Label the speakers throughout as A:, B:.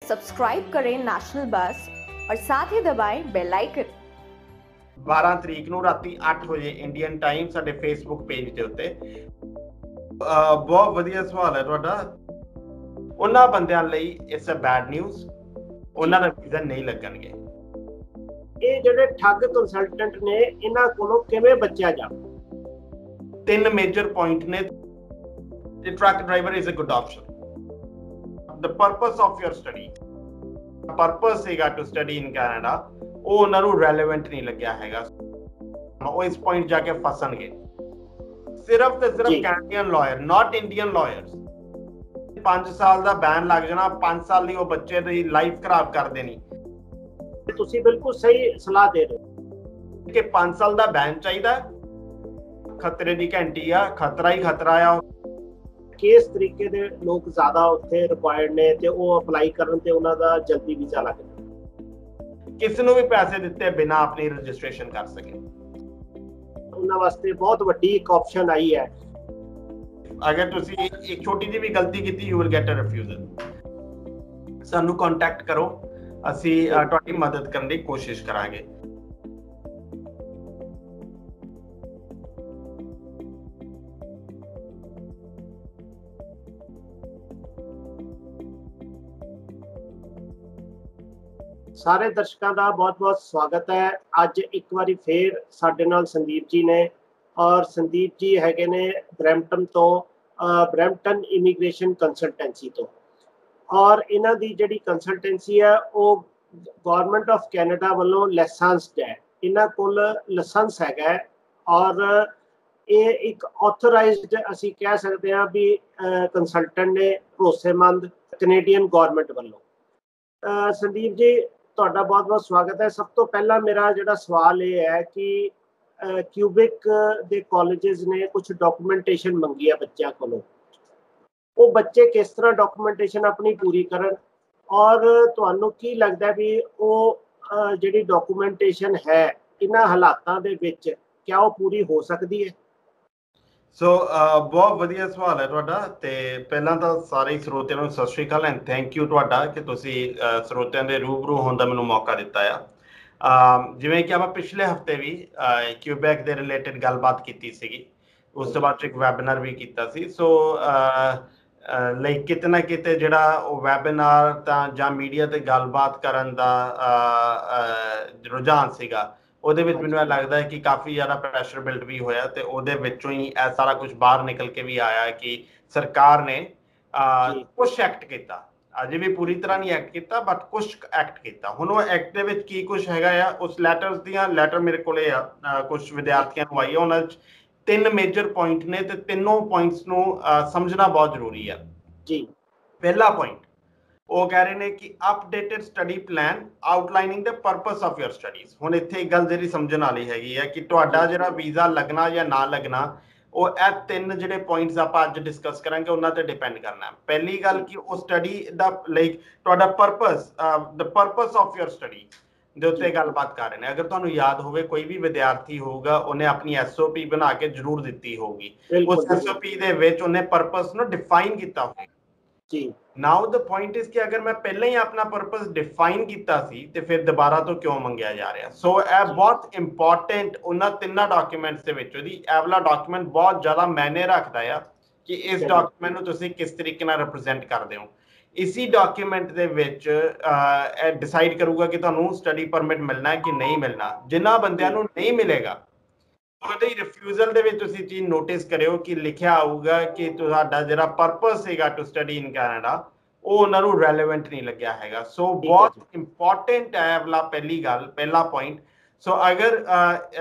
A: Subscribe करें national बस और साथ ही दबाएं बेल आइकन।
B: 12 तरीक ਨੂੰ ਰਾਤੀ 8 ਵਜੇ ਇੰਡੀਅਨ ਟਾਈਮ ਸਾਡੇ ਫੇਸਬੁੱਕ ਪੇਜ ਦੇ ਉੱਤੇ। ਬਹੁਤ ਵਧੀਆ ਸਵਾਲ ਹੈ ਤੁਹਾਡਾ। ਉਹਨਾਂ ਬੰਦਿਆਂ ਲਈ ਇਟਸ ਅ ਬੈਡ ਨਿਊਜ਼, ਉਹਨਾਂ ਦਾ ਵੀਜ਼ਾ ਨਹੀਂ ਲੱਗਣਗੇ।
C: ਇਹ ਜਿਹੜੇ ਠੱਗ ਕੰਸਲਟੈਂਟ ਨੇ ਇਹਨਾਂ ਕੋਲੋਂ ਕਿਵੇਂ ਬਚਿਆ ਜਾਵੇ?
B: 3 ਮੇਜਰ ਪੁਆਇੰਟ ਨੇ। The truck driver is a good option. The purpose of your study, purpose ਸੀਗਾ to study in Canada, ਉਹ ਉਹਨਾਂ ਨੂੰ ਰੈਲੇਵੈਂਟ ਨਹੀਂ ਲੱਗਿਆ ਹੈਗਾ। ਉਹ ਇਸ ਪੁਆਇੰਟ ਜਾ ਕੇ ਫਸਣਗੇ। ਸਿਰਫ ਤੇ ਸਿਰਫ ਕੈਨੇਡੀਅਨ ਲਾਇਰ, ਨਾਟ ਇੰਡੀਅਨ ਲਾਇਰਸ। 5 ਸਾਲ ਦਾ ਬੈਨ ਲੱਗ ਜਾਣਾ, 5 ਸਾਲ ਦੀ ਉਹ ਬੱਚੇ ਦੀ ਲਾਈਫ ਖਰਾਬ ਕਰ ਦੇਣੀ।
C: ਤੁਸੀਂ ਬਿਲਕੁਲ ਸਹੀ ਸਲਾਹ ਦੇ ਰਹੇ ਹੋ
B: ਕਿ 5 ਸਾਲ ਦਾ ਬੈਨ ਚਾਹੀਦਾ। ਖਤਰੇ ਦੀ ਘੰਟੀ ਆ, ਖਤਰਾ ਹੀ ਖਤਰਾ ਆ।
C: ਕਿਸ ਤਰੀਕੇ ਦੇ ਲੋਕ ਜ਼ਿਆਦਾ ਉੱਥੇ ਰਿਕੁਆਇਰਡ ਨੇ ਤੇ ਉਹ ਅਪਲਾਈ ਕਰਨ ਤੇ ਉਹਨਾਂ ਦਾ ਜਲਦੀ ਵੀਜ਼ਾ ਲੱਗ ਜਾਂਦਾ?
B: ਕਿਸੇ ਨੂੰ ਵੀ ਪੈਸੇ ਦਿੱਤੇ ਬਿਨਾਂ ਆਪਣੀ ਰਜਿਸਟ੍ਰੇਸ਼ਨ ਕਰ ਸਕੇ,
C: ਉਹਨਾਂ ਵਾਸਤੇ ਬਹੁਤ ਵੱਡੀ ਇੱਕ ਆਪਸ਼ਨ ਆਈ ਹੈ।
B: ਅਗਰ ਤੁਸੀਂ ਇੱਕ ਛੋਟੀ ਜਿਹੀ ਵੀ ਗਲਤੀ ਕੀਤੀ, you will get a refusal. ਸਾਨੂੰ ਕੰਟੈਕਟ ਕਰੋ, ਅਸੀਂ ਤੁਹਾਡੀ ਮਦਦ ਕਰਨ ਦੀ ਕੋਸ਼ਿਸ਼ ਕਰਾਂਗੇ।
C: ਸਾਰੇ ਦਰਸ਼ਕਾਂ ਦਾ ਬਹੁਤ-ਬਹੁਤ ਸਵਾਗਤ ਹੈ। ਅੱਜ ਇੱਕ ਵਾਰੀ ਫੇਰ ਸਾਡੇ ਨਾਲ ਸੰਦੀਪ ਜੀ ਨੇ, ਔਰ ਸੰਦੀਪ ਜੀ ਹੈਗੇ ਨੇ ਬਰੈਂਪਟਨ ਤੋਂ, ਬਰੈਂਪਟਨ ਇਮੀਗ੍ਰੇਸ਼ਨ ਕੰਸਲਟੈਂਸੀ ਤੋਂ। ਔਰ ਇਹਨਾਂ ਦੀ ਜਿਹੜੀ ਕੰਸਲਟੈਂਸੀ ਹੈ ਉਹ ਗਵਰਨਮੈਂਟ ਆਫ ਕੈਨੇਡਾ ਵੱਲੋਂ ਲਾਇਸੈਂਸਡ ਹੈ। ਇਹਨਾਂ ਕੋਲ ਲਾਇਸੈਂਸ ਹੈਗਾ ਔਰ ਇਹ ਇੱਕ ਆਥੋਰਾਈਜ਼ਡ ਅਸੀਂ ਕਹਿ ਸਕਦੇ ਹਾਂ ਵੀ ਕੰਸਲਟੈਂਟ ਨੇ, ਭਰੋਸੇਮੰਦ ਕੈਨੇਡੀਅਨ ਗਵਰਨਮੈਂਟ ਵੱਲੋਂ। ਸੰਦੀਪ ਜੀ, ਤੁਹਾਡਾ ਬਹੁਤ-ਬਹੁਤ ਸਵਾਗਤ ਹੈ। ਸਭ ਤੋਂ ਪਹਿਲਾਂ ਮੇਰਾ ਜਿਹੜਾ ਸਵਾਲ ਇਹ ਹੈ ਕਿ ਕਿਊਬਿਕ ਦੇ ਕਾਲਜਸ ਨੇ ਕੁਝ ਡਾਕੂਮੈਂਟੇਸ਼ਨ ਮੰਗੀ ਹੈ ਬੱਚਿਆਂ ਕੋਲੋਂ। ਉਹ ਬੱਚੇ ਕਿਸ ਤਰ੍ਹਾਂ ਡਾਕੂਮੈਂਟੇਸ਼ਨ ਆਪਣੀ ਪੂਰੀ ਕਰਨ, ਔਰ ਤੁਹਾਨੂੰ ਕੀ ਲੱਗਦਾ ਵੀ ਉਹ ਜਿਹੜੀ ਡਾਕੂਮੈਂਟੇਸ਼ਨ ਹੈ ਇਹਨਾਂ ਹਾਲਾਤਾਂ ਦੇ ਵਿੱਚ ਕਿਆ ਉਹ ਪੂਰੀ ਹੋ ਸਕਦੀ ਹੈ?
B: ਸੋ ਬਹੁਤ ਵਧੀਆ ਸਵਾਲ ਹੈ ਤੁਹਾਡਾ। ਤੇ ਪਹਿਲਾਂ ਤਾਂ ਸਾਰੇ ਸਰੋਤਿਆਂ ਨੂੰ ਸਤਿ ਸ਼੍ਰੀ ਅਕਾਲ ਐਂਡ ਥੈਂਕ ਯੂ ਤੁਹਾਡਾ ਕਿ ਤੁਸੀਂ ਸਰੋਤਿਆਂ ਦੇ ਰੂਬਰੂ ਹੋਣ ਦਾ ਮੈਨੂੰ ਮੌਕਾ ਦਿੱਤਾ ਆ। ਜਿਵੇਂ ਕਿ ਆਪਾਂ ਪਿਛਲੇ ਹਫਤੇ ਵੀ ਕਿਊਬੈਕ ਦੇ ਰਿਲੇਟਡ ਗੱਲਬਾਤ ਕੀਤੀ ਸੀਗੀ, ਉਸ ਤੋਂ ਬਾਅਦ ਇੱਕ ਵੈਬਿਨਾਰ ਵੀ ਕੀਤਾ ਸੀ। ਸੋ ਲਾਈਕ ਕਿਤੇ ਨਾ ਕਿਤੇ ਜਿਹੜਾ ਉਹ ਵੈਬਿਨਾਰ ਤਾਂ ਜਾਂ ਮੀਡੀਆ ਤੇ ਗੱਲਬਾਤ ਕਰਨ ਦਾ ਰੁਝਾਨ ਸੀਗਾ, ਉਹਦੇ ਵਿੱਚ ਮੈਨੂੰ ਇਹ ਲੱਗਦਾ ਹੈ ਕਿ ਕਾਫੀ ਜ਼ਿਆਦਾ ਪ੍ਰੈਸ਼ਰ ਬਿਲਡ ਵੀ ਹੋਇਆ ਤੇ ਉਹਦੇ ਵਿੱਚੋਂ ਹੀ ਇਹ ਸਾਰਾ ਕੁਝ ਬਾਹਰ ਨਿਕਲ ਕੇ ਵੀ ਆਇਆ ਕਿ ਸਰਕਾਰ ਨੇ ਕੁਛ ਐਕਟ ਕੀਤਾ। ਅਜੇ ਵੀ ਪੂਰੀ ਤਰ੍ਹਾਂ ਨਹੀਂ ਐਕਟ ਕੀਤਾ, ਬਟ ਕੁਛ ਐਕਟ ਕੀਤਾ। ਹੁਣ ਉਹ ਐਕਟ ਦੇ ਵਿੱਚ ਕੀ ਕੁਛ ਹੈਗਾ ਆ, ਉਸ ਲੈਟਰ ਮੇਰੇ ਕੋਲੇ ਆ, ਕੁਛ ਵਿਦਿਆਰਥੀਆਂ ਨੂੰ ਆਈ ਆ। ਉਹਨਾਂ 'ਚ 3 ਮੇਜਰ ਪੁਆਇੰਟ ਨੇ ਤੇ ਤਿੰਨੋਂ ਪੁਆਇੰਟਸ ਨੂੰ ਸਮਝਣਾ ਬਹੁਤ ਜ਼ਰੂਰੀ ਆ ਜੀ। ਪਹਿਲਾ ਪੁਆਇੰਟ, ਉਹ ਕਹਿ ਰਹੇ ਨੇ ਕਿ updated study plan outlining the purpose of your studies. ਹੁਣ ਇੱਥੇ ਇੱਕ ਗੱਲ ਜਿਹੜੀ ਸਮਝਣ ਵਾਲੀ ਹੈਗੀ ਹੈ ਕਿ ਤੁਹਾਡਾ ਜਿਹੜਾ ਵੀਜ਼ਾ ਲੱਗਣਾ ਜਾਂ ਨਾ ਲੱਗਣਾ, ਉਹ ਇਹ 3 ਜਿਹੜੇ ਪੁਆਇੰਟਸ ਆਪਾਂ ਅੱਜ ਡਿਸਕਸ ਕਰਾਂਗੇ ਉਹਨਾਂ ਤੇ ਡਿਪੈਂਡ ਕਰਨਾ। ਪਹਿਲੀ ਗੱਲ ਕਿ ਉਹ ਸਟੱਡੀ ਦਾ ਲਾਈਕ ਤੁਹਾਡਾ purpose, the purpose of your study ਦੇ ਉੱਤੇ ਗੱਲਬਾਤ ਕਰ ਰਹੇ ਨੇ। ਅਗਰ ਤੁਹਾਨੂੰ ਯਾਦ ਹੋਵੇ, ਕੋਈ ਵੀ ਵਿਦਿਆਰਥੀ ਹੋਊਗਾ ਉਹਨੇ ਆਪਣੀ SOP ਬਣਾ ਕੇ ਜ਼ਰੂਰ ਦਿੱਤੀ ਹੋਊਗੀ। ਉਸ SOP ਦੇ ਵਿੱਚ ਉਹਨੇ ਪਰਪਸ ਨੂੰ ਡਿਫਾਈਨ ਕੀਤਾ ਹੋਵੇਗਾ ਜੀ। ਨਾਓ ਦ ਪੁਆਇੰਟ ਇਜ਼ ਕਿ ਅਗਰ ਮੈਂ ਪਹਿਲਾਂ ਹੀ ਆਪਣਾ ਪਰਪਸ ਡਿਫਾਈਨ ਕੀਤਾ ਸੀ ਤੇ ਫਿਰ ਦੁਬਾਰਾ ਤੋਂ ਕਿਉਂ ਮੰਗਿਆ ਜਾ ਰਿਹਾ? ਸੋ ਇਹ ਬਹੁਤ ਇੰਪੋਰਟੈਂਟ ਉਹਨਾਂ ਤਿੰਨਾਂ ਡਾਕੂਮੈਂਟਸ ਦੇ ਵਿੱਚ ਉਹਦੀ ਇਹ ਵਾਲਾ ਡਾਕੂਮੈਂਟ ਬਹੁਤ ਜ਼ਿਆਦਾ ਮਾਇਨੇ ਰੱਖਦਾ ਆ ਕਿ ਇਸ ਡਾਕੂਮੈਂਟ ਨੂੰ ਤੁਸੀਂ ਕਿਸ ਤਰੀਕੇ ਨਾਲ ਰਿਪਰੈਜ਼ੈਂਟ ਕਰਦੇ ਹੋ। ਇਸੀ ਡਾਕੂਮੈਂਟ ਦੇ ਵਿੱਚ ਇਹ ਡਿਸਾਈਡ ਕਰੂਗਾ ਕਿ ਤੁਹਾਨੂੰ ਸਟੱਡੀ ਪਰਮਿਟ ਮਿਲਣਾ ਹੈ ਕਿ ਨਹੀਂ ਮਿਲਣਾ। ਜਿਨ੍ਹਾਂ ਬੰਦਿਆਂ ਨੂੰ ਨਹੀਂ ਮਿਲੇਗਾ ਉਹਦੇ ਰਿਫਿਊਜ਼ਲ ਦੇ ਵਿੱਚ ਤੁਸੀਂ ਚੀਜ਼ ਨੋਟਿਸ ਕਰਿਓ ਕਿ ਲਿਖਿਆ ਆਊਗਾ ਕਿ ਤੁਹਾਡਾ ਜਿਹੜਾ ਪਰਪਸ ਸੀਗਾ ਟੂ ਸਟੱਡੀ ਇਨ ਕੈਨੇਡਾ, ਉਹ ਉਹਨਾਂ ਨੂੰ ਰੈਲੇਵੈਂਟ ਨਹੀਂ ਲੱਗਿਆ ਹੈਗਾ। ਸੋ ਬਹੁਤ ਇੰਪੋਰਟੈਂਟ ਹੈ ਵਾਲਾ ਪਹਿਲੀ ਗੱਲ, ਪਹਿਲਾ ਪੁਆਇੰਟ। ਸੋ ਅਗਰ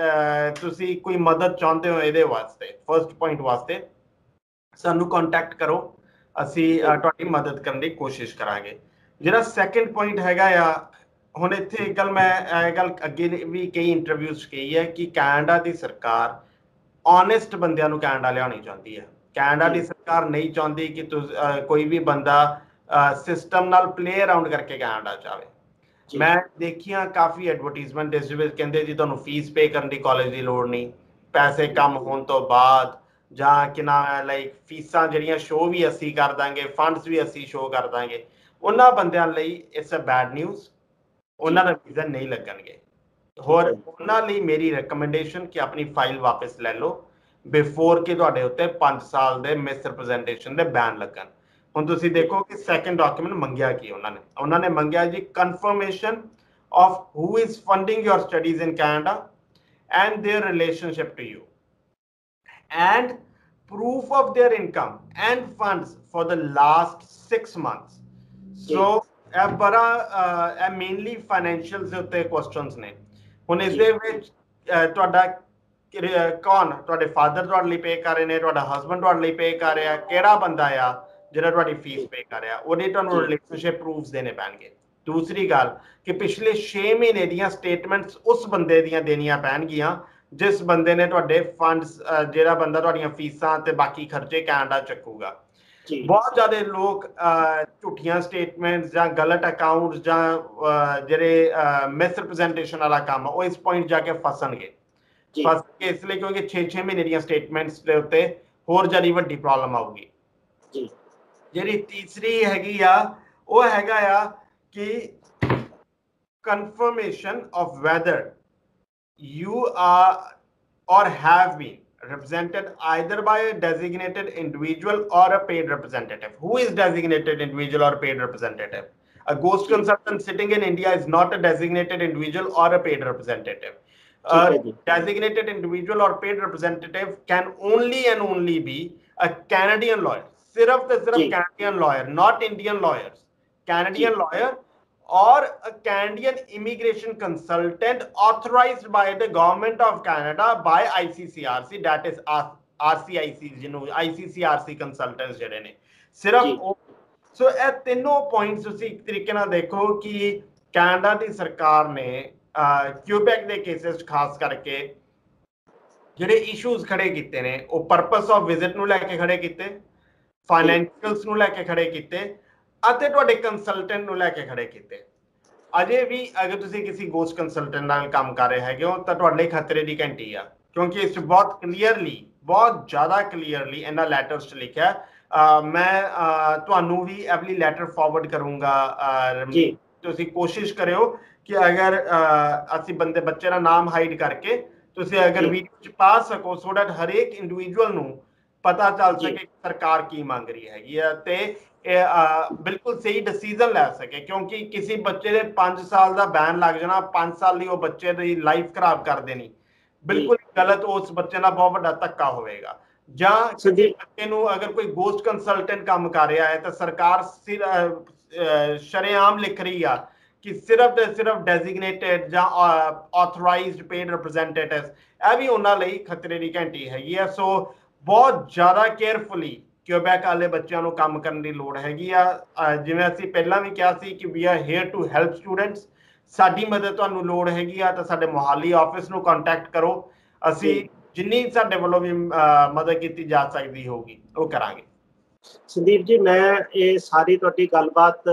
B: ਤੁਸੀਂ ਕੋਈ ਮਦਦ ਚਾਹੁੰਦੇ ਹੋ ਇਹਦੇ ਵਾਸਤੇ, ਫਰਸਟ ਪੁਆਇੰਟ ਵਾਸਤੇ, ਸਾਨੂੰ ਕੰਟੈਕਟ ਕਰੋ, ਅਸੀਂ ਤੁਹਾਡੀ ਮਦਦ ਕਰਨ ਦੀ ਕੋਸ਼ਿਸ਼ ਕਰਾਂਗੇ। ਜਿਹੜਾ ਸੈਕੰਡ ਪੁਆਇੰਟ ਹੈਗਾ ਆ, ਹੁਣ ਇੱਥੇ ਇੱਕ ਗੱਲ ਮੈਂ ਇਹ ਗੱਲ ਅੱਗੇ ਵੀ ਕਈ ਇੰਟਰਵਿਊਜ਼ 'ਚ ਕਹੀ ਹੈ ਕਿ ਕੈਨੇਡਾ ਦੀ ਸਰਕਾਰ ਓਨੈਸਟ ਬੰਦਿਆਂ ਨੂੰ ਕੈਨੇਡਾ ਲਿਆਉਣੀ ਚਾਹੁੰਦੀ ਹੈ। ਕੈਨੇਡਾ ਦੀ ਸਰਕਾਰ ਨਹੀਂ ਚਾਹੁੰਦੀ ਕਿ ਕੋਈ ਵੀ ਬੰਦਾ ਸਿਸਟਮ ਨਾਲ ਪਲੇ ਅਰਾਊਂਡ ਕਰਕੇ ਕੈਨੇਡਾ 'ਚ ਆਵੇ। ਮੈਂ ਦੇਖੀਆਂ ਕਾਫੀ ਐਡਵਰਟੀਜ਼ਮੈਂਟ ਜਿਸ ਵਿੱਚ ਕਹਿੰਦੇ ਜੀ ਤੁਹਾਨੂੰ ਫੀਸ ਪੇ ਕਰਨ ਦੀ ਕਾਲਜ ਦੀ ਲੋੜ ਨਹੀਂ, ਪੈਸੇ ਕੰਮ ਹੋਣ ਤੋਂ ਬਾਅਦ, ਜਾਂ ਕਿ ਨਾ ਲਾਈਕ ਫੀਸਾਂ ਜਿਹੜੀਆਂ ਸ਼ੋਅ ਵੀ ਅਸੀਂ ਕਰ ਦਾਂਗੇ, ਫੰਡਸ ਵੀ ਅਸੀਂ ਸ਼ੋਅ ਕਰ ਦਾਂਗੇ। ਉਹਨਾਂ ਬੰਦਿਆਂ ਲਈ ਇਟਸ ਅ ਬੈਡ ਨਿਊਜ਼, ਉਹਨਾਂ ਦਾ ਵੀਜ਼ਾ ਨਹੀਂ ਲੱਗਣਗੇ। ਹੋਰ ਉਹਨਾਂ ਲਈ ਮੇਰੀ ਰეკਮੈਂਡੇਸ਼ਨ ਕਿ ਆਪਣੀ ਫਾਈਲ ਵਾਪਸ ਲੈ ਲਓ ਬਿਫੋਰ ਕਿ ਤੁਹਾਡੇ ਉੱਤੇ 5 ਸਾਲ ਦੇ ਮਿਸ ਰਿਪਰੈਜ਼ੈਂਟੇਸ਼ਨ ਦੇ ਬੈਨ ਲੱਗਣ। ਹੁਣ ਤੁਸੀਂ ਦੇਖੋ ਕਿ ਸੈਕੰਡ ਡਾਕੂਮੈਂਟ ਮੰਗਿਆ ਕੀ ਉਹਨਾਂ ਨੇ ਮੰਗਿਆ ਜੀ confirmation of who is funding your studies in Canada and their relationship to you, and proof of their income and funds for the last 6 months. So ਇਹ ਬੜਾ ਇਹ ਮੇਨਲੀ ਫਾਈਨੈਂਸ਼ੀਅਲਸ ਦੇ ਉੱਤੇ ਕੁਐਸਚਨਸ ਨੇ। ਹੁਣ ਇਸ ਦੇ ਵਿੱਚ ਤੁਹਾਡਾ ਕੌਣ, ਤੁਹਾਡੇ ਫਾਦਰ ਤੁਹਾਡੇ ਲਈ ਪੇ ਕਰ ਰਹੇ ਨੇ, ਤੁਹਾਡਾ ਹਸਬੈਂਡ ਤੁਹਾਡੇ ਲਈ ਪੇ ਕਰ ਰਿਹਾ, ਕਿਹੜਾ ਬੰਦਾ ਆ ਜਿਹੜਾ ਤੁਹਾਡੀ ਫੀਸ ਪੇ ਕਰ ਰਿਹਾ, ਉਹਦੇ ਤੁਹਾਨੂੰ ਰਿਲੇਸ਼ਨਸ਼ਿਪ ਪ੍ਰੂਫਸ ਦੇਣੇ ਪੈਣਗੇ। दूसरी गल कि पिछले 6 महीने दियां स्टेटमेंट्स उस बंदे दियां देनियां पैणगियां जिस बंदे ने तुहाडे फंड्स जेड़ा बंदा तुहाडीआं फीसां ते बाकी खर्चे कैनेडा चुकूगा। बहुत ज़्यादा लोग झूठियां स्टेटमेंट्स जां गलत अकाउंट्स जां जेह्ड़े मिस रिप्रजेंटेशन वाला काम वो इस पॉइंट जाके फसणगे इसलिए क्योंकि 6-6 महीने दियां स्टेटमेंट्स दे उत्ते होर ज़्यादा वड्डी प्रॉब्लम आऊगी। जिहड़ी तीसरी हैगी आ वो हैगा आ कि confirmation of whether you are or have been represented either by a designated individual or a paid representative. Who is designated individual or paid representative? A ghost consultant sitting in India is not a designated individual or a paid representative. A designated individual or paid representative can only and only be a Canadian lawyer. Sirf the sirf Canadian lawyer, not Indian lawyers. Canadian lawyer or a Canadian immigration consultant authorized by the government of Canada by ICCRC, that is RCIC, you know, ICCRC consultants ਜਿਹੜੇ ਨੇ ਸਿਰਫ। ਸੋ ਇਹ ਤਿੰਨੋਂ points ਤੁਸੀਂ ਇੱਕ ਤਰੀਕੇ ਨਾਲ ਦੇਖੋ ਕਿ ਕੈਨੇਡਾ ਦੀ ਸਰਕਾਰ ਨੇ ਕਿਊਬੈਕ ਦੇ ਕੇਸਿਸ ਖਾਸ ਕਰਕੇ ਜਿਹੜੇ ਇਸ਼ੂਜ਼ ਖੜੇ ਕੀਤੇ ਨੇ ਉਹ ਪਰਪਸ ਆਫ ਵਿਜ਼ਿਟ ਨੂੰ ਲੈ ਕੇ ਖੜੇ ਕੀਤੇ, ਫਾਈਨੈਂਸ਼ੀਅਲਸ ਨੂੰ ਲੈ ਕੇ ਖੜੇ ਕੀਤੇ ਅਤੇ ਤੁਹਾਡੇ ਕੰਸਲਟੈਂਟ ਨੂੰ ਲੈ ਕੇ ਖੜੇ ਕੀਤੇ। ਅਜੇ ਵੀ ਅਗਰ ਤੁਸੀਂ ਕਿਸੇ ਗੋਸਟ ਕੰਸਲਟੈਂਟ ਨਾਲ ਕੰਮ ਕਰ ਰਹੇ ਹੈਗੇ ਹੋ ਤਾਂ ਤੁਹਾਡੇ ਲਈ ਖਤਰੇ ਦੀ ਘੰਟੀ ਆ, ਕਿਉਂਕਿ ਇਸ 'ਚ ਬਹੁਤ ਕਲੀਅਰਲੀ, ਬਹੁਤ ਜ਼ਿਆਦਾ ਕਲੀਅਰਲੀ ਇਹਨਾਂ ਲੈਟਰਸ 'ਚ ਲਿਖਿਆ। ਮੈਂ ਤੁਹਾਨੂੰ ਵੀ ਐਵਲੀ ਲੈਟਰ ਫਾਰਵਰਡ ਕਰੂੰਗਾ। ਤੁਸੀਂ ਕੋਸ਼ਿਸ਼ ਕਰਿਓ ਕਿ ਅਗਰ ਅਸੀਂ ਬੱਚੇ ਦਾ ਨਾਮ ਹਾਈਡ ਕਰਕੇ ਤੁਸੀਂ ਅਗਰ ਵੀਡੀਓ 'ਚ ਪਾ ਸਕੋ ਸੋ ਦੈਟ ਹਰੇਕ ਇੰਡੀਵਿਜੂਅਲ ਨੂੰ ਪਤਾ ਚੱਲ ਸਕੇ ਸਰਕਾਰ ਕੀ ਮੰਗ ਰਹੀ ਹੈਗੀ ਆ ਤੇ ਬਿਲਕੁਲ ਸਹੀ ਡਿਸੀਜਨ ਲੈ ਸਕੇ। ਕਿਉਂਕਿ ਕਿਸੇ ਬੱਚੇ ਦੇ 5 ਸਾਲ ਦਾ ਬੈਨ ਲੱਗ ਜਾਣਾ, 5 ਸਾਲ ਲਈ ਉਹ ਬੱਚੇ ਦੀ ਲਾਈਫ ਖਰਾਬ ਕਰ ਦੇਣੀ, ਬਿਲਕੁਲ ਗਲਤ, ਉਸ ਬੱਚੇ ਨਾਲ ਬਹੁਤ ਵੱਡਾ ਧੱਕਾ ਹੋਵੇਗਾ। ਜਾਂ ਕਿਸੇ ਬੱਚੇ ਨੂੰ ਅਗਰ ਕੋਈ ਗੋਸਟ ਕੰਸਲਟੈਂਟ ਕੰਮ ਕਰ ਰਿਹਾ ਹੈ ਤਾਂ ਸਰਕਾਰ ਸ਼ਰੇਆਮ ਲਿਖ ਰਹੀ ਆ ਕਿ ਸਿਰਫ ਤੇ ਸਿਰਫ ਡੈਜ਼ਿਗਨੇਟਡ ਜਾਂ ਆਥੋਰਾਈਜ਼ਡ ਪੇਡ ਰਿਪਰੈਜ਼ੈਂਟੇਟਿਵਸ, ਇਹ ਵੀ ਉਹਨਾਂ ਲਈ ਖਤਰੇ ਦੀ ਘੰਟੀ ਹੈਗੀ ਆ। ਸੋ ਬਹੁਤ ਜ਼ਿਆਦਾ ਕੇਅਰਫੁਲੀ ਕਿਊਬੈਕ ਵਾਲੇ ਬੱਚਿਆਂ ਨੂੰ ਕੰਮ ਕਰਨ ਦੀ ਲੋੜ ਹੈਗੀ ਆ। ਜਿਵੇਂ ਅਸੀਂ ਪਹਿਲਾਂ ਵੀ ਕਿਹਾ ਸੀ ਕਿ we are here to help students, ਸਾਡੀ ਮਦਦ ਤੁਹਾਨੂੰ ਲੋੜ ਹੈਗੀ ਆ ਤਾਂ ਸਾਡੇ ਮੋਹਾਲੀ ਆਫਿਸ ਨੂੰ ਕੰਟੈਕਟ ਕਰੋ, ਅਸੀਂ ਜਿੰਨੀ ਸਾਡੇ ਵੱਲੋਂ ਵੀ ਮਦਦ ਕੀਤੀ ਜਾ ਸਕਦੀ ਹੋਊਗੀ ਉਹ ਕਰਾਂਗੇ।
C: ਸੰਦੀਪ ਜੀ, ਮੈਂ ਇਹ ਸਾਰੀ ਤੁਹਾਡੀ ਗੱਲਬਾਤ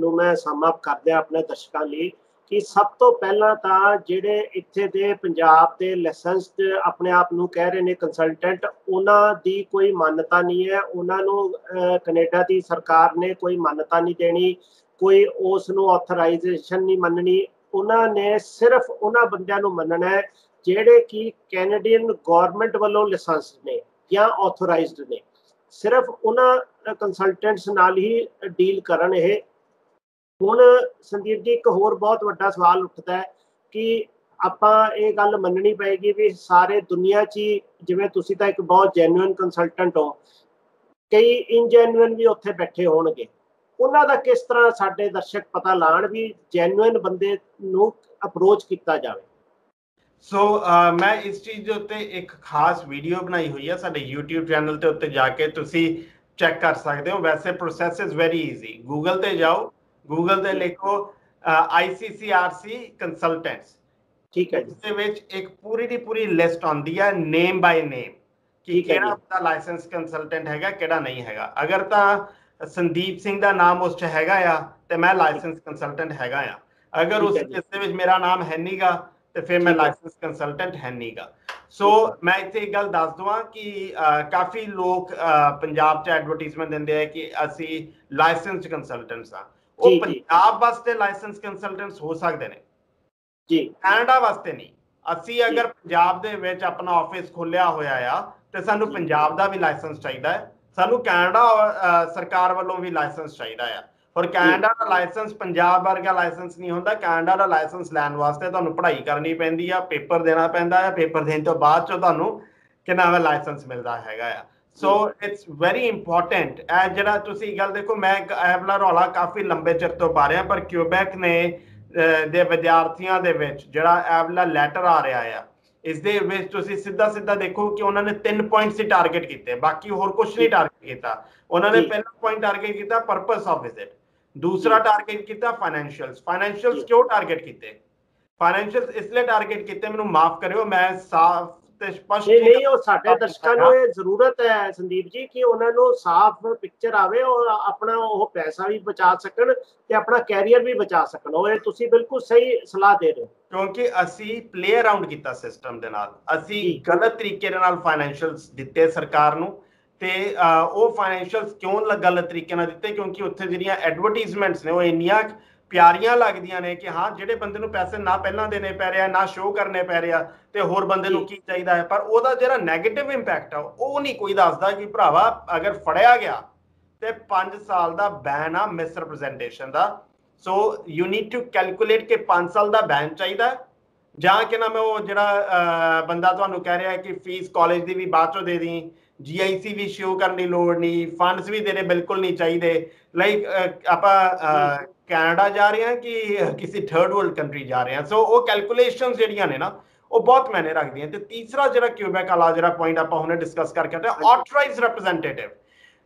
C: ਨੂੰ ਮੈਂ ਸਮ ਅਪ ਕਰਦਿਆਂ ਆਪਣੇ ਦਰਸ਼ਕਾਂ ਲਈ ਕਿ ਸਭ ਤੋਂ ਪਹਿਲਾਂ ਤਾਂ ਜਿਹੜੇ ਇੱਥੇ ਦੇ ਪੰਜਾਬ ਦੇ ਲਾਇਸੈਂਸਡ ਆਪਣੇ ਆਪ ਨੂੰ ਕਹਿ ਰਹੇ ਨੇ ਕੰਸਲਟੈਂਟ, ਉਹਨਾਂ ਦੀ ਕੋਈ ਮਾਨਤਾ ਨਹੀਂ ਹੈ। ਉਹਨਾਂ ਨੂੰ ਕੈਨੇਡਾ ਦੀ ਸਰਕਾਰ ਨੇ ਕੋਈ ਮਾਨਤਾ ਨਹੀਂ ਦੇਣੀ, ਕੋਈ ਉਸ ਨੂੰ ਆਥੋਰਾਈਜੇਸ਼ਨ ਨਹੀਂ ਮੰਨਣੀ। ਉਹਨਾਂ ਨੇ ਸਿਰਫ ਉਹਨਾਂ ਬੰਦਿਆਂ ਨੂੰ ਮੰਨਣਾ ਹੈ ਜਿਹੜੇ ਕਿ ਕੈਨੇਡੀਅਨ ਗੌਰਮੈਂਟ ਵੱਲੋਂ ਲਾਇਸੈਂਸਡ ਨੇ ਜਾਂ ਆਥੋਰਾਈਜ਼ਡ ਨੇ। ਸਿਰਫ ਉਹਨਾਂ ਕੰਸਲਟੈਂਟਸ ਨਾਲ ਹੀ ਡੀਲ ਕਰਨ ਇਹ। ਹੁਣ ਸੰਦੀਪ ਜੀ, ਇੱਕ ਹੋਰ ਬਹੁਤ ਵੱਡਾ ਸਵਾਲ ਉੱਠਦਾ ਹੈ ਕਿ ਆਪਾਂ ਇਹ ਗੱਲ ਮੰਨਣੀ ਪਏਗੀ ਵੀ ਸਾਰੇ ਦੁਨੀਆ 'ਚ ਹੀ, ਜਿਵੇਂ ਤੁਸੀਂ ਤਾਂ ਇੱਕ ਬਹੁਤ ਜੈਨੂਇਨ ਕੰਸਲਟੈਂਟ ਹੋ, ਕਈ ਇਨਜੈਨੂਇਨ ਵੀ ਉੱਥੇ ਬੈਠੇ ਹੋਣਗੇ, ਉਹਨਾਂ ਦਾ ਕਿਸ ਤਰ੍ਹਾਂ ਸਾਡੇ ਦਰਸ਼ਕ ਪਤਾ ਲਾਣ ਵੀ ਜੈਨੂਇਨ ਬੰਦੇ ਨੂੰ ਅਪਰੋਚ ਕੀਤਾ ਜਾਵੇ?
B: ਸੋ ਮੈਂ ਇਸ ਚੀਜ਼ ਦੇ ਉੱਤੇ ਇੱਕ ਖਾਸ ਵੀਡੀਓ ਬਣਾਈ ਹੋਈ ਹੈ ਸਾਡੇ YouTube ਚੈਨਲ ਦੇ ਉੱਤੇ, ਜਾ ਕੇ ਤੁਸੀਂ ਚੈੱਕ ਕਰ ਸਕਦੇ ਹੋ। ਵੈਸੇ process is very easy. Google ਤੇ ਜਾਓ, ਗੂਗਲ ਤੇ ਲਿਖੋ ICCRC ਕੰਸਲਟੈਂਟਸ, ਠੀਕ ਹੈ। ਇਸ ਵਿੱਚ ਇੱਕ ਪੂਰੀ ਦੀ ਪੂਰੀ ਲਿਸਟ ਆਉਂਦੀ ਹੈ ਨੇਮ ਬਾਈ ਨੇਮ ਕਿ ਕਿਹੜਾ ਆਪਣਾ ਲਾਇਸੈਂਸ ਕੰਸਲਟੈਂਟ ਹੈਗਾ, ਕਿਹੜਾ ਨਹੀਂ ਹੈਗਾ। ਅਗਰ ਤਾਂ ਸੰਦੀਪ ਸਿੰਘ ਦਾ ਨਾਮ ਉਸ 'ਚ ਹੈਗਾ ਆ ਤੇ ਮੈਂ ਲਾਇਸੈਂਸ ਕੰਸਲਟੈਂਟ ਹੈਗਾ ਆ। ਅਗਰ ਉਸ ਦੇ ਵਿੱਚ ਮੇਰਾ ਨਾਮ ਹੈ ਨਹੀਂਗਾ ਤੇ ਫਿਰ ਮੈਂ ਲਾਇਸੈਂਸ ਕੰਸਲਟੈਂਟ ਹੈ ਨਹੀਂਗਾ। ਸੋ ਮੈਂ ਇੱਥੇ ਇੱਕ ਗੱਲ ਦੱਸ ਦਵਾਂ ਕਿ ਕਾਫੀ ਲੋਕ ਪੰਜਾਬ 'ਚ ਐਡਵਰਟੀਜ਼ਮੈਂਟ ਦਿੰਦੇ ਆ ਕਿ ਅਸੀਂ ਲਾਇਸੈਂਸਡ ਕੰਸਲਟੈਂਟਸ ਆ। ਉਹ ਪੰਜਾਬ ਵਾਸਤੇ ਲਾਇਸੈਂਸ ਕੰਸਲਟੈਂਟਸ ਹੋ ਸਕਦੇ ਨੇ ਜੀ, ਕੈਨੇਡਾ ਵਾਸਤੇ ਨਹੀਂ। ਅਸੀਂ ਅਗਰ ਪੰਜਾਬ ਦੇ ਵਿੱਚ ਆਪਣਾ ਆਫਿਸ ਖੋਲਿਆ ਹੋਇਆ ਆ ਤੇ ਸਾਨੂੰ ਪੰਜਾਬ ਦਾ ਵੀ ਲਾਇਸੈਂਸ ਚਾਹੀਦਾ ਹੈ, ਸਾਨੂੰ ਕੈਨੇਡਾ ਸਰਕਾਰ ਵੱਲੋਂ ਵੀ ਲਾਇਸੈਂਸ ਚਾਹੀਦਾ ਆ। ਔਰ ਕੈਨੇਡਾ ਦਾ ਲਾਇਸੈਂਸ ਪੰਜਾਬ ਵਰਗਾ ਲਾਇਸੈਂਸ ਨਹੀਂ ਹੁੰਦਾ। ਕੈਨੇਡਾ ਦਾ ਲਾਇਸੈਂਸ ਲੈਣ ਵਾਸਤੇ ਤੁਹਾਨੂੰ ਪੜ੍ਹਾਈ ਕਰਨੀ ਪੈਂਦੀ ਆ, ਪੇਪਰ ਦੇਣਾ ਪੈਂਦਾ ਆ, ਪੇਪਰ ਦੇਣ ਤੋਂ ਬਾਅਦ ਚੋਂ ਤੁਹਾਨੂੰ ਕਿ ਨਾਮ ਹੈ ਲਾਇਸੈਂਸ ਮਿਲਦਾ ਹੈਗਾ ਆ। So it's very important. ਇਹ ਜਿਹੜਾ ਤੁਸੀਂ ਗੱਲ ਦੇਖੋ, ਮੈਂ ਇਹ ਵਾਲਾ ਰੌਲਾ ਕਾਫੀ ਲੰਬੇ ਚਿਰ ਤੋਂ ਪਾ ਰਿਹਾ, ਪਰ ਕਿਊਬੈਕ ਨੇ ਦੇ ਵਿਦਿਆਰਥੀਆਂ ਦੇ ਵਿੱਚ ਜਿਹੜਾ ਇਹ ਵਾਲਾ ਲੈਟਰ ਆ ਰਿਹਾ ਆ, ਇਸ ਦੇ ਵਿੱਚ ਤੁਸੀਂ ਸਿੱਧਾ ਦੇਖੋ ਕਿ ਉਹਨਾਂ ਨੇ 3 ਪੁਆਇੰਟਸ ਹੀ ਟਾਰਗੇਟ ਕੀਤੇ, ਬਾਕੀ ਹੋਰ ਕੁਝ ਨਹੀਂ ਟਾਰਗੇਟ ਕੀਤਾ। ਉਹਨਾਂ ਨੇ ਪਹਿਲਾ ਪੁਆਇੰਟ ਟਾਰਗੇਟ ਕੀਤਾ ਪਰਪਸ ਆਫ ਵਿਜ਼ਿਟ, दूसरा टारगेट किया फाइनेंशियल्स क्यों टारगेट किए? फाइनेंशियल्स इसलिए टारगेट किए, मैनू माफ करियो, मैं साफ ते स्पष्ट
C: नहीं ਉਹ ਸਾਡੇ ਦਰਸ਼ਕਾਂ ਨੂੰ ਇਹ ਜ਼ਰੂਰਤ ਹੈ ਸੰਦੀਪ ਜੀ ਕਿ ਉਹਨਾਂ ਨੂੰ ਸਾਫ਼ ਪਿਕਚਰ ਆਵੇ ਔਰ ਆਪਣਾ ਉਹ ਪੈਸਾ ਵੀ ਬਚਾ ਸਕਣ ਤੇ ਆਪਣਾ ਕੈਰੀਅਰ ਵੀ ਬਚਾ ਸਕਣ। ਉਹ ਤੁਸੀਂ ਬਿਲਕੁਲ ਸਹੀ ਸਲਾਹ ਦੇ ਰਹੇ ਹੋ,
B: ਕਿਉਂਕਿ ਅਸੀਂ ਪਲੇ ਅਰਾਊਂਡ ਕੀਤਾ ਸਿਸਟਮ ਦੇ ਨਾਲ। ਅਸੀਂ ਗਲਤ ਤਰੀਕੇ ਦੇ ਨਾਲ ਫਾਈਨੈਂਸ਼ੀਅਲਸ ਦਿੱਤੇ ਸਰਕਾਰ ਨੂੰ, ਤੇ ਉਹ ਫਾਈਨੈਂਸ਼ੀਅਲਸ ਕਿਉਂ ਗਲਤ ਤਰੀਕੇ ਨਾਲ ਦਿੱਤੇ? ਕਿਉਂਕਿ ਉੱਥੇ ਜਿਹੜੀਆਂ ਐਡਵਰਟੀਜ਼ਮੈਂਟਸ ਨੇ ਉਹ ਇੰਨੀਆਂ ਪਿਆਰੀਆਂ ਲੱਗਦੀਆਂ ਨੇ ਕਿ ਹਾਂ ਜਿਹੜੇ ਬੰਦੇ ਨੂੰ ਪੈਸੇ ਨਾ ਪਹਿਲਾਂ ਦੇਣੇ ਪੈ ਰਿਹਾ, ਨਾ ਸ਼ੋਅ ਕਰਨੇ ਪੈ ਰਿਹਾ, ਤੇ ਹੋਰ ਬੰਦੇ ਨੂੰ ਕੀ ਚਾਹੀਦਾ ਹੈ। ਪਰ ਉਹਦਾ ਜਿਹੜਾ ਨੈਗੇਟਿਵ ਇੰਪੈਕਟ ਆ ਉਹ ਨਹੀਂ ਕੋਈ ਦੱਸਦਾ ਕਿ ਭਰਾਵਾ ਅਗਰ ਫੜਿਆ ਗਿਆ ਤੇ 5 ਸਾਲ ਦਾ ਬੈਨ ਆ ਮਿਸਰੈਪ੍ਰੈਜ਼ੈਂਟੇਸ਼ਨ ਦਾ। So you need to calculate ਕਿ 5 ਸਾਲ ਦਾ ਬੈਨ ਚਾਹੀਦਾ ਜਾਂ ਕਿ ਨਾ ਮੈਂ ਉਹ ਜਿਹੜਾ ਬੰਦਾ ਤੁਹਾਨੂੰ ਕਹਿ ਰਿਹਾ ਕਿ ਫੀਸ ਕਾਲਜ ਦੀ ਵੀ ਬਾਅਦ ਚੋਂ ਦੇ ਦੀ, GIC ਵੀ ਸ਼ੋ ਕਰਨ ਦੀ ਲੋੜ ਨਹੀਂ, ਫੰਡਸ ਵੀ ਦੇਣੇ ਬਿਲਕੁਲ ਨਹੀਂ ਚਾਹੀਦੇ। ਲਾਈਕ ਆਪਾਂ ਕੈਨੇਡਾ ਜਾ ਰਹੇ ਹਾਂ ਕਿ ਕਿਸੇ ਥਰਡ ਵਰਲਡ ਕੰਟਰੀ ਜਾ ਰਹੇ ਹਾਂ। ਸੋ ਉਹ ਕੈਲਕੂਲੇਸ਼ਨਸ ਜਿਹੜੀਆਂ ਨੇ ਨਾ ਉਹ ਬਹੁਤ ਮਾਇਨੇ ਰੱਖਦੀਆਂ। ਤੇ ਤੀਸਰਾ ਜਿਹੜਾ ਕਿਊਬੈਕ ਵਾਲਾ ਜਿਹੜਾ ਪੁਆਇੰਟ ਆਪਾਂ ਹੁਣੇ ਡਿਸਕਸ ਕਰਕੇ ਆਏ, ਆਥੋਰਾਈਜ਼ਡ ਰਿਪਰੈਜ਼ੈਂਟੇਟਿਵ।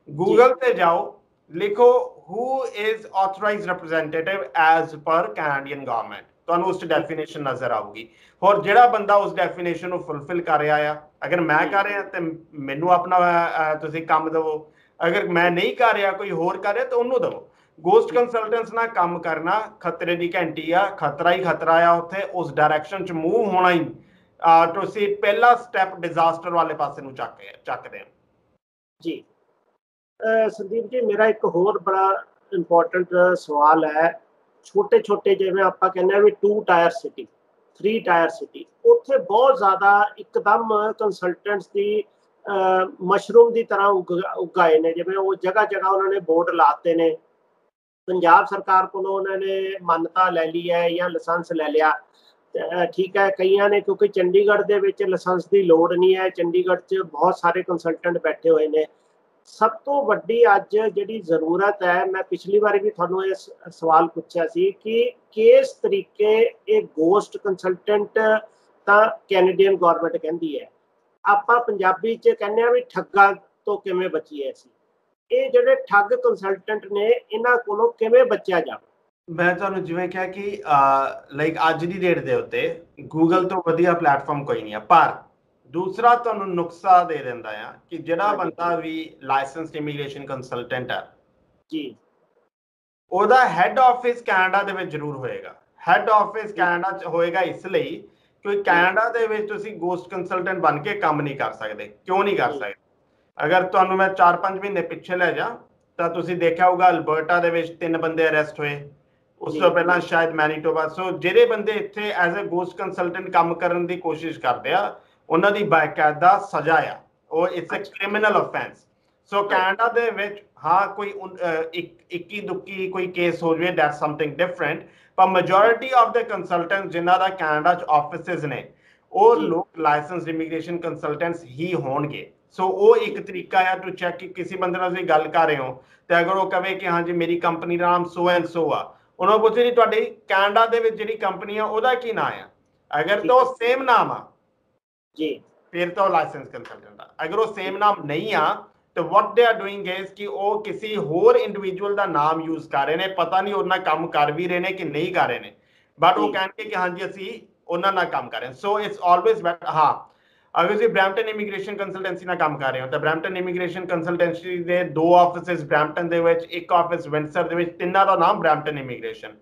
B: ਗੂਗਲ ਤੇ ਜਾਓ, ਲਿਖੋ who is authorized representative as per Canadian government, ਤੁਹਾਨੂੰ ਉਸ ਡੈਫੀਨੇਸ਼ਨ ਨਜ਼ਰ ਆਊਗੀ। ਹੋਰ ਜਿਹੜਾ ਬੰਦਾ ਉਸ ਡੈਫੀਨੇਸ਼ਨ ਨੂੰ ਫੁਲਫਿਲ ਕਰ ਰਿਹਾ ਆ, ਅਗਰ ਮੈਂ ਕਰ ਰਿਹਾ ਤੇ ਮੈਨੂੰ ਆਪਣਾ ਤੁਸੀਂ ਕੰਮ ਦੇਵੋ, ਅਗਰ ਮੈਂ ਨਹੀਂ ਕਰ ਰਿਹਾ ਕੋਈ ਹੋਰ ਕਰ ਰਿਹਾ ਤਾਂ ਉਹਨੂੰ ਦੇਵੋ। ਗੋਸਟ ਕੰਸਲਟੈਂਟਸ ਨਾਲ ਕੰਮ ਕਰਨਾ ਖਤਰੇ ਦੀ ਘੰਟੀ ਆ, ਖਤਰਾ ਹੀ ਖਤਰਾ ਆ ਉੱਥੇ। ਉਸ ਡਾਇਰੈਕਸ਼ਨ 'ਚ ਮੂਵ ਹੋਣਾ ਹੀ ਤੁਸੀਂ ਪਹਿਲਾ ਸਟੈਪ ਡਿਜ਼ਾਸਟਰ ਵਾਲੇ ਪਾਸੇ ਨੂੰ ਚੱਕਦੇ ਹੋ
C: ਜੀ। ਸੰਦੀਪ ਜੀ, ਮੇਰਾ ਇੱਕ ਹੋਰ ਬੜਾ ਇੰਪੋਰਟੈਂਟ ਸਵਾਲ ਹੈ। ਛੋਟੇ ਛੋਟੇ ਜਿਵੇਂ ਆਪਾਂ ਕਹਿੰਦੇ ਆ ਵੀ 2 ਟਾਇਰ ਸਿਟੀ, 3 ਟਾਇਰ ਸਿਟੀ, ਉੱਥੇ ਬਹੁਤ ਜ਼ਿਆਦਾ ਇੱਕਦਮ ਕੰਸਲਟੈਂਟਸ ਦੀ ਮਸ਼ਰੂਮ ਦੀ ਤਰ੍ਹਾਂ ਉਗਾਏ ਨੇ। ਜਿਵੇਂ ਉਹ ਜਗ੍ਹਾ ਉਹਨਾਂ ਨੇ ਬੋਰਡ ਲਾਤੇ ਨੇ, ਪੰਜਾਬ ਸਰਕਾਰ ਕੋਲੋਂ ਉਹਨਾਂ ਨੇ ਮਾਨਤਾ ਲੈ ਲਈ ਹੈ ਜਾਂ ਲਾਇਸੈਂਸ ਲੈ ਲਿਆ, ਠੀਕ ਹੈ। ਕਈਆਂ ਨੇ, ਕਿਉਂਕਿ ਚੰਡੀਗੜ੍ਹ ਦੇ ਵਿੱਚ ਲਾਇਸੈਂਸ ਦੀ ਲੋੜ ਨਹੀਂ ਹੈ, ਚੰਡੀਗੜ੍ਹ 'ਚ ਬਹੁਤ ਸਾਰੇ ਕੰਸਲਟੈਂਟ ਬੈਠੇ ਹੋਏ ਨੇ। ਸਭ ਤੋਂ ਵੱਡੀ ਅੱਜ ਜਿਹੜੀ ਜ਼ਰੂਰਤ ਹੈ, ਮੈਂ ਪਿਛਲੀ ਵਾਰੀ ਵੀ ਤੁਹਾਨੂੰ ਇਹ ਸਵਾਲ ਪੁੱਛਿਆ ਸੀ ਕਿ ਕਿਸ ਤਰੀਕੇ ਇਹ ਗੋਸਟ ਕੰਸਲਟੈਂਟ ਤਾਂ ਕੈਨੇਡੀਅਨ ਗਵਰਨਮੈਂਟ ਕਹਿੰਦੀ ਹੈ, ਆਪਾਂ ਪੰਜਾਬੀ 'ਚ ਕਹਿੰਦੇ ਆ ਵੀ ਠੱਗਾਂ ਤੋਂ ਕਿਵੇਂ ਬਚੀਏ ਅਸੀਂ। ਇਹ ਜਿਹੜੇ ਠੱਗ ਕੰਸਲਟੈਂਟ ਨੇ ਇਹਨਾਂ ਕੋਲੋਂ ਕਿਵੇਂ ਬਚਿਆ ਜਾਵੇ?
B: ਮੈਂ ਤੁਹਾਨੂੰ ਜਿਵੇਂ ਕਿਹਾ ਕਿ ਲਾਈਕ ਅੱਜ ਦੀ ਡੇਟ ਦੇ ਉੱਤੇ ਗੂਗਲ ਤੋਂ ਵਧੀਆ ਪਲੇਟਫਾਰਮ ਕੋਈ ਨਹੀਂ ਆ। ਪਰ ਦੂਸਰਾ ਤੁਹਾਨੂੰ ਨੁਕਸਾ ਦੇ ਦਿੰਦਾ ਆ ਕਿ ਜਿਹੜਾ ਬੰਦਾ ਵੀ ਲਾਇਸੈਂਸਡ ਇਮੀਗ੍ਰੇਸ਼ਨ ਕੰਸਲਟੈਂਟ ਹੈ ਜੀ, ਉਹਦਾ ਹੈੱਡ ਆਫਿਸ ਕੈਨੇਡਾ ਦੇ ਵਿੱਚ ਜ਼ਰੂਰ ਹੋਏਗਾ। ਹੈੱਡ ਆਫਿਸ ਕੈਨੇਡਾ 'ਚ ਹੋਏਗਾ ਇਸ ਲਈ ਕਿਉਂਕਿ ਕੈਨੇਡਾ ਦੇ ਵਿੱਚ ਤੁਸੀਂ ਗੋਸਟ ਕੰਸਲਟੈਂਟ ਬਣ ਕੇ ਕੰਮ ਨਹੀਂ ਕਰ ਸਕਦੇ। ਕਿਉਂ ਨਹੀਂ ਕਰ ਸਕਦੇ? ਅਗਰ ਤੁਹਾਨੂੰ ਮੈਂ 4-5 ਮਹੀਨੇ ਪਿੱਛੇ ਲੈ ਜਾ ਤਾਂ ਤੁਸੀਂ ਦੇਖਿਆ ਹੋਊਗਾ ਅਲਬਰਟਾ ਦੇ ਵਿੱਚ 3 ਬੰਦੇ ਅਰੈਸਟ ਹੋਏ, ਉਸ ਤੋਂ ਪਹਿਲਾਂ ਸ਼ਾਇਦ ਮੈਨੀਟੋਬਾ। ਸੋ ਜਿਹੜੇ ਬੰਦੇ ਇੱਥੇ ਐਜ਼ ਅ ਗੋਸਟ ਕੰਸਲਟੈਂਟ ਕੰਮ ਕਰਨ ਦੀ ਕੋਸ਼ਿਸ਼ ਕਰਦੇ ਆ ਉਹਨਾਂ ਦੀ ਬਾਕਾਇਦਾ ਸਜ਼ਾ ਆ, ਉਹ it's a criminal offence. So Canada ਦੇ ਵਿੱਚ ਹਾਂ ਕੋਈ ਇੱਕੀ ਦੁੱਕੀ ਕੋਈ ਕੇਸ ਹੋ ਜਾਵੇ, ਦੈਟਸ ਸਮਥਿੰਗ ਡਿਫਰੈਂਟ, ਪਰ ਮੈਜੋਰਿਟੀ ਆਫ ਦ ਕੰਸਲਟੈਂਟਸ ਜਿਨ੍ਹਾਂ ਦਾ ਕੈਨੇਡਾ 'ਚ ਆਫਿਸਿਸ ਨੇ ਉਹ ਲੋਕ ਲਾਇਸੈਂਸਡ ਇਮੀਗ੍ਰੇਸ਼ਨ ਕੰਸਲਟੈਂਟਸ ਹੀ ਹੋਣਗੇ। ਸੋ ਉਹ ਇੱਕ ਤਰੀਕਾ ਆ ਟੂ ਚੈੱਕ ਕਿ ਕਿਸੇ ਬੰਦੇ ਨਾਲ ਤੁਸੀਂ ਗੱਲ ਕਰ ਰਹੇ ਹੋ ਤੇ ਅਗਰ ਉਹ ਕਵੇ ਕਿ ਹਾਂਜੀ ਮੇਰੀ ਕੰਪਨੀ ਦਾ ਨਾਮ ਸੋ ਐਂਡ ਸੋ ਆ, ਉਹਨਾਂ ਨੂੰ ਪੁੱਛੇ ਜੀ ਤੁਹਾਡੀ ਕੈਨੇਡਾ ਦੇ ਵਿੱਚ ਜਿਹੜੀ ਕੰਪਨੀ ਆ ਉਹਦਾ ਕੀ ਨਾਂ ਆ? ਅਗਰ ਤਾਂ ਉਹ ਸੇਮ ਨਾਮ ਆ ਜੀ ਫਿਰ ਤਾਂ ਉਹ ਲਾਇਸੈਂਸ ਕੰਸਲਟੈਂਟ ਆ। ਅਗਰ ਉਹ ਸੇਮ ਨਾਮ ਨਹੀਂ ਆ ਤਾਂ ਵਾਟ ਦੇ ਆਰ ਡੂਇੰਗ ਇਜ਼ ਕਿ ਉਹ ਕਿਸੇ ਹੋਰ ਇੰਡੀਵਿਜੂਅਲ ਦਾ ਨਾਮ ਯੂਜ਼ ਕਰ ਰਹੇ ਨੇ। ਪਤਾ ਨਹੀਂ ਉਹਨਾਂ ਕੰਮ ਕਰ ਵੀ ਰਹੇ ਨੇ ਕਿ ਨਹੀਂ ਕਰ ਰਹੇ ਨੇ, ਬਟ ਉਹ ਕਹਿਣਗੇ ਕਿ ਹਾਂਜੀ ਅਸੀਂ ਉਹਨਾਂ ਨਾਲ ਕੰਮ ਕਰ ਰਹੇ ਹਾਂ। So it's always better. ਹਾਂ, ਅਗਰ ਤੁਸੀਂ ਬਰੈਂਪਟਨ ਇਮੀਗ੍ਰੇਸ਼ਨ ਕੰਸਲਟੈਂਸੀ ਨਾਲ ਕੰਮ ਕਰ ਰਹੇ ਹੋ ਤਾਂ ਬਰੈਂਪਟਨ ਇਮੀਗ੍ਰੇਸ਼ਨ ਕੰਸਲਟੈਂਸੀ ਦੇ 2 ਆਫਿਸਿਸ ਬਰੈਂਪਟਨ ਦੇ ਵਿੱਚ, 1 ਆਫਿਸ ਵਿੰਡਸਰ ਦੇ ਵਿੱਚ, ਤਿੰਨਾਂ ਦਾ ਨਾਮ ਬਰੈਂਪਟਨ ਇਮੀਗ੍ਰੇਸ਼ਨ।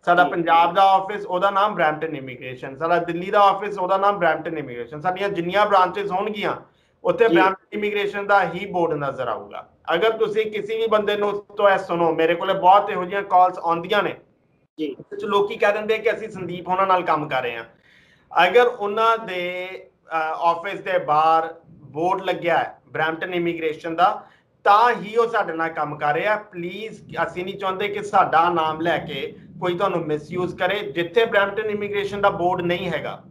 B: ਸਾਡਾ ਪੰਜਾਬ ਦਾ ਆਫਿਸ ਉਹਦਾ ਨਾਮ ਬਰੈਂਪਟਨ ਇਮੀਗ੍ਰੇਸ਼ਨ, ਸਾਡਾ ਦਿੱਲੀ ਦਾ ਆਫਿਸ ਉਹਦਾ ਨਾਮ ਬਰੈਂਪਟਨ ਇਮੀਗ੍ਰੇਸ਼ਨ। ਸਾਡੀਆਂ ਜਿੰਨੀਆਂ ਬ੍ਰਾਂਚੇਸ ਹੋਣਗੀਆਂ ਉੱਥੇ ਬਰੈਂਪਟਨ ਇਮੀਗ੍ਰੇਸ਼ਨ ਦਾ ਹੀ ਬੋਰਡ ਨਜ਼ਰ ਆਊਗਾ। ਅਗਰ ਤੁਸੀਂ ਕਿਸੇ ਵੀ ਬੰਦੇ ਨੂੰ ਤੋਂ ਇਹ ਸੁਣੋ, ਮੇਰੇ ਕੋਲੇ ਬਹੁਤ ਇਹੋ ਜਿਹੀਆਂ ਕਾਲਸ ਆਉਂਦੀਆਂ ਨੇ ਜੀ, ਲੋਕੀ ਕਹਿ ਦਿੰਦੇ ਕਿ ਅਸੀਂ ਸੰਦੀਪ ਉਹਨਾਂ ਨਾਲ ਕੰਮ ਕਰ ਰਹੇ ਹਾਂ। ਅਗਰ ਉਹਨਾਂ ਦੇ ਆਫਿਸ ਦੇ ਬਾਹਰ ਬੋਰਡ ਲੱਗਿਆ ਹੈ ਬਰੈਂਪਟਨ ਇਮੀਗ੍ਰੇਸ਼ਨ ਦਾ, ਤਾਂ ਹੀ ਉਹ ਸਾਡੇ ਨਾਲ ਕੰਮ ਕਰ ਰਿਹਾ। ਪਲੀਜ਼, ਅਸੀਂ ਨਹੀਂ ਚਾਹੁੰਦੇ ਕਿ ਸਾਡਾ ਨਾਮ ਲੈ ਕੇ ਕੋਈ ਤੁਹਾਨੂੰ ਮਿਸਯੂਜ਼ ਕਰੇ। ਜਿੱਥੇ ਬਰੈਂਪਟਨ ਇਮੀਗ੍ਰੇਸ਼ਨ ਦਾ ਬੋਰਡ ਨਹੀਂ ਹੈਗਾ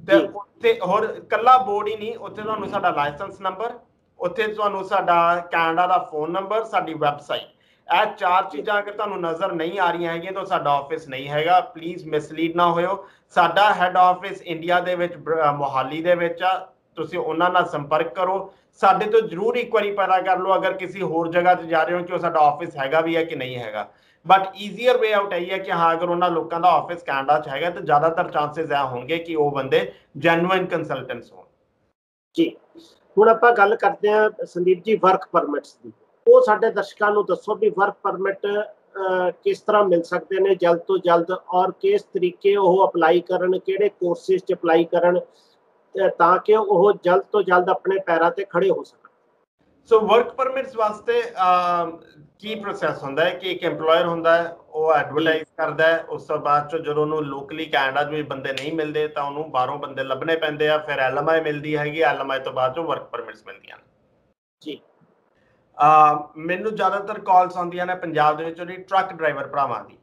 B: ਤੇ ਉੱਥੇ ਹੋਰ ਕੱਲਾ ਬੋਰਡ ਹੀ ਨਹੀਂ, ਉੱਥੇ ਤੁਹਾਨੂੰ ਸਾਡਾ ਲਾਇਸੈਂਸ ਨੰਬਰ, ਉੱਥੇ ਤੁਹਾਨੂੰ ਸਾਡਾ ਕੈਨੇਡਾ ਦਾ ਫੋਨ ਨੰਬਰ, ਸਾਡੀ ਵੈਬਸਾਈਟ, ਇਹ 4 ਚੀਜ਼ਾਂ ਅਗਰ ਤੁਹਾਨੂੰ ਨਜ਼ਰ ਨਹੀਂ ਆ ਰਹੀਆਂ ਹੈਗੀਆਂ ਤਾਂ ਸਾਡਾ ਆਫਿਸ ਨਹੀਂ ਹੈਗਾ। ਪਲੀਜ਼ ਮਿਸਲੀਡ ਨਾ ਹੋਇਓ। ਸਾਡਾ ਹੈੱਡ ਆਫਿਸ ਇੰਡੀਆ ਦੇ ਵਿੱਚ ਮੋਹਾਲੀ ਦੇ ਵਿੱਚ ਆ, ਤੁਸੀਂ ਉਹਨਾਂ ਨਾਲ ਸੰਪਰਕ ਕਰੋ। ਸਾਡੇ ਤੋਂ ਜ਼ਰੂਰ ਇੱਕ ਵਾਰੀ ਪਤਾ ਕਰ ਲਓ ਅਗਰ ਕਿਸੇ ਹੋਰ ਜਗ੍ਹਾ ਤੇ ਜਾ ਰਹੇ ਹੋ ਕਿ ਉਹ ਸਾਡਾ ਆਫਿਸ ਹੈਗਾ ਵੀ ਹੈ ਕਿ ਨਹੀਂ ਹੈਗਾ। ਬਟ ਈਜ਼ੀਅਰ ਵੇ ਆਊਟ ਇਹ ਹੈ ਕਿ ਹਾਂ, ਅਗਰ ਉਹਨਾਂ ਲੋਕਾਂ ਦਾ ਆਫਿਸ ਕੈਨੇਡਾ 'ਚ ਹੈਗਾ ਤਾਂ ਜ਼ਿਆਦਾਤਰ ਚਾਂਸਸ ਇਹ ਹੋਣਗੇ ਕਿ ਉਹ ਬੰਦੇ ਜੈਨੂਇਨ ਕੰਸਲਟੈਂਟਸ ਹੋਣ।
C: ਜੀ, ਹੁਣ ਆਪਾਂ ਗੱਲ ਕਰਦੇ ਹਾਂ ਸੰਦੀਪ ਜੀ ਵਰਕ ਪਰਮਿਟਸ ਦੀ। ਉਹ ਸਾਡੇ ਦਰਸ਼ਕਾਂ ਨੂੰ ਦੱਸੋ ਵੀ ਵਰਕ ਪਰਮਿਟ ਕਿਸ ਤਰ੍ਹਾਂ ਮਿਲ ਸਕਦੇ ਨੇ ਜਲਦ ਤੋਂ ਜਲਦ, ਔਰ ਕਿਸ ਤਰੀਕੇ ਉਹ ਅਪਲਾਈ ਕਰਨ, ਕਿਹੜੇ ਕੋਰਸਿਸ 'ਚ ਅਪਲਾਈ ਕਰਨ ਤਾਂ ਕਿ ਉਹ ਜਲਦ ਤੋਂ ਜਲਦ ਆਪਣੇ ਪੈਰਾਂ ਤੇ ਖੜੇ ਹੋ ਸਕਣ।
B: ਸੋ ਵਰਕ ਪਰਮਿਟਸ ਵਾਸਤੇ ਕੀ ਪ੍ਰੋਸੈਸ ਹੁੰਦਾ ਹੈ ਕਿ ਇੱਕ EMPLOYER ਹੁੰਦਾ ਹੈ, ਉਹ ਐਡਵਰਟਾਈਜ਼ ਕਰਦਾ ਹੈ। ਉਸ ਤੋਂ ਬਾਅਦ ਚੋਂ ਜਦੋਂ ਉਹਨੂੰ ਲੋਕਲੀ ਕੈਨੇਡਾ 'ਚ ਵੀ ਬੰਦੇ ਨਹੀਂ ਮਿਲਦੇ ਤਾਂ ਉਹਨੂੰ ਬਾਹਰੋਂ ਬੰਦੇ ਲੱਭਣੇ ਪੈਂਦੇ ਆ। ਫਿਰ LMI ਮਿਲਦੀ ਹੈਗੀ, LMI ਤੋਂ ਬਾਅਦ ਚੋਂ ਵਰਕ ਪਰਮਿਟਸ ਮਿਲਦੀਆਂ ਨੇ
C: ਜੀ।
B: ਮੈਨੂੰ ਜ਼ਿਆਦਾਤਰ ਕਾਲਸ ਆਉਂਦੀਆਂ ਨੇ ਪੰਜਾਬ ਦੇ ਵਿੱਚ ਉਹਦੀ ਟਰੱਕ ਡਰਾਈਵਰ ਭਰਾਵਾਂ ਦੀ।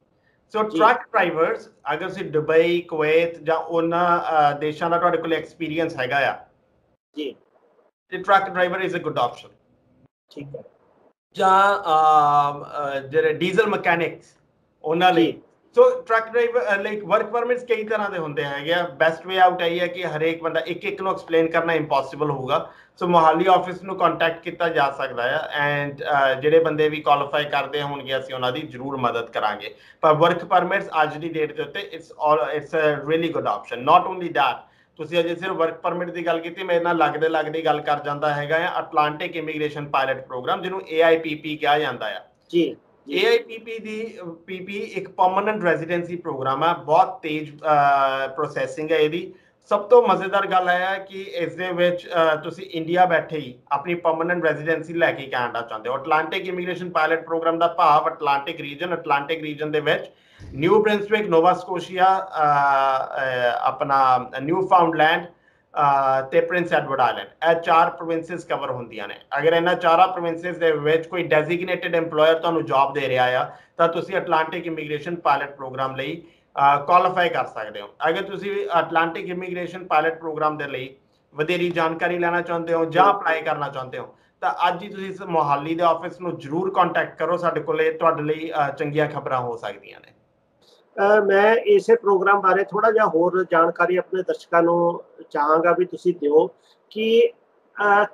B: ਸੋ ਟਰੱਕ ਡਰਾਈਵਰਸ, ਅਗਰ ਤੁਸੀਂ ਦੁਬਈ, ਕੁਵੈਤ ਜਾਂ ਉਹਨਾਂ ਦੇਸ਼ਾਂ ਦਾ ਤੁਹਾਡੇ ਕੋਲ ਐਕਸਪੀਰੀਅੰਸ ਹੈਗਾ ਆ
C: ਜੀ,
B: ਤੇ truck driver is a good option.
C: ਠੀਕ ਹੈ।
B: ਜਾਂ ਜਿਹੜੇ ਡੀਜ਼ਲ ਮਕੈਨਿਕਸ ਉਹਨਾਂ ਲਈ। So truck driver like work permits ਕਈ ਤਰ੍ਹਾਂ ਦੇ ਹੁੰਦੇ ਹੈਗੇ ਆ। ਬੈਸਟ ਵੇ ਆਊਟ ਇਹ ਹੈ ਕਿ ਹਰੇਕ ਬੰਦਾ ਇੱਕ ਨੂੰ ਐਕਸਪਲੇਨ ਕਰਨਾ ਇੰਪੋਸੀਬਲ ਹੋਊਗਾ। ਸੋ ਮੋਹਾਲੀ ਆਫਿਸ ਨੂੰ ਕੰਟੈਕਟ ਕੀਤਾ ਜਾ ਸਕਦਾ ਆ ਐਂਡ ਜਿਹੜੇ ਬੰਦੇ ਵੀ ਕੁਆਲੀਫਾਈ ਕਰਦੇ ਹੋਣਗੇ ਅਸੀਂ ਉਹਨਾਂ ਦੀ ਜ਼ਰੂਰ ਮਦਦ ਕਰਾਂਗੇ। ਪਰ ਵਰਕ ਪਰਮਿਟਸ ਅੱਜ ਦੀ ਡੇਟ ਦੇ ਉੱਤੇ it's a really good option. Not only that, ਤੁਸੀਂ ਅਜੇ ਸਿਰਫ ਵਰਕ ਪਰਮਿਟ ਦੀ ਗੱਲ ਕੀਤੀ, ਮੇਰੇ ਨਾਲ ਲੱਗਦੇ ਗੱਲ ਕਰ ਜਾਂਦਾ ਹੈਗਾ ਆ ਅਟਲਾਂਟਿਕ ਇਮੀਗ੍ਰੇਸ਼ਨ ਪਾਇਲਟ ਪ੍ਰੋਗਰਾਮ, ਜਿਹਨੂੰ AIPP ਕਿਹਾ ਜਾਂਦਾ ਆ। ਜੀ, AIPP ਦੀ ਇੱਕ ਪਰਮਨੈਂਟ ਰੈਜ਼ੀਡੈਂਸੀ ਪ੍ਰੋਗਰਾਮ ਹੈ। ਬਹੁਤ ਤੇਜ਼ ਪ੍ਰੋਸੈਸਿੰਗ ਹੈ ਇਹਦੀ। ਸਭ ਤੋਂ ਮਜ਼ੇਦਾਰ ਗੱਲ ਇਹ ਹੈ ਕਿ ਇਸ ਦੇ ਵਿੱਚ ਤੁਸੀਂ ਇੰਡੀਆ ਬੈਠੇ ਹੀ ਆਪਣੀ ਪਰਮਨੈਂਟ ਰੈਜ਼ੀਡੈਂਸੀ ਲੈ ਕੇ ਕੈਨੇਡਾ ਚਾਹੁੰਦੇ ਹੋ। ਅਟਲਾਂਟਿਕ ਇਮੀਗ੍ਰੇਸ਼ਨ ਪਾਇਲਟ ਪ੍ਰੋਗਰਾਮ ਦਾ ਭਾਵ ਅਟਲਾਂਟਿਕ ਰੀਜਨ ਦੇ ਵਿੱਚ ਨਿਊ ਬ੍ਰਿੰਸਵਿਕ, ਨੋਵਾ ਸਕੋਸ਼ੀਆ, ਆਪਣਾ ਨਿਊ ਫਾਊਂਡਲੈਂਡ ਤੇ ਪ੍ਰਿੰਸ ਐਡਵਰਡ ਆਈਲੈਂਡ, ਇਹ 4 ਪ੍ਰੋਵਿੰਸਿਸ ਕਵਰ ਹੁੰਦੀਆਂ ਨੇ। ਅਗਰ ਇਹਨਾਂ 4 ਪ੍ਰੋਵਿੰਸਿਸ ਦੇ ਵਿੱਚ ਕੋਈ ਡੈਜ਼ਿਗਨੇਟਿਡ EMPLOYER ਤੁਹਾਨੂੰ ਜੌਬ ਦੇ ਰਿਹਾ ਆ ਤਾਂ ਤੁਸੀਂ ਅਟਲਾਂਟਿਕ ਇਮੀਗ੍ਰੇਸ਼ਨ ਪਾਇਲਟ ਪ੍ਰੋਗਰਾਮ ਲਈ ਕੁਆਲੀਫਾਈ ਕਰ ਸਕਦੇ ਹੋ। ਅਗਰ ਤੁਸੀਂ ਅਟਲਾਂਟਿਕ ਇਮੀਗ੍ਰੇਸ਼ਨ ਪਾਇਲਟ ਪ੍ਰੋਗਰਾਮ ਦੇ ਲਈ ਵਧੇਰੀ ਜਾਣਕਾਰੀ ਲੈਣਾ ਚਾਹੁੰਦੇ ਹੋ ਜਾਂ ਅਪਲਾਈ ਕਰਨਾ ਚਾਹੁੰਦੇ ਹੋ ਤਾਂ ਅੱਜ ਹੀ ਤੁਸੀਂ ਮੋਹਾਲੀ ਦੇ ਆਫਿਸ ਨੂੰ ਜ਼ਰੂਰ ਕੰਟੈਕਟ ਕਰੋ। ਸਾਡੇ ਕੋਲੇ ਤੁਹਾਡੇ ਲਈ ਚੰਗੀਆਂ ਖਬਰਾਂ ਹੋ ਸਕਦੀਆਂ ਨੇ।
C: ਮੈਂ ਇਸੇ ਪ੍ਰੋਗਰਾਮ ਬਾਰੇ ਥੋੜਾ ਜਿਹਾ ਹੋਰ ਜਾਣਕਾਰੀ ਆਪਣੇ ਦਰਸ਼ਕਾਂ ਨੂੰ ਚਾਹਾਂਗਾ ਵੀ ਤੁਸੀਂ ਦਿਓ ਕਿ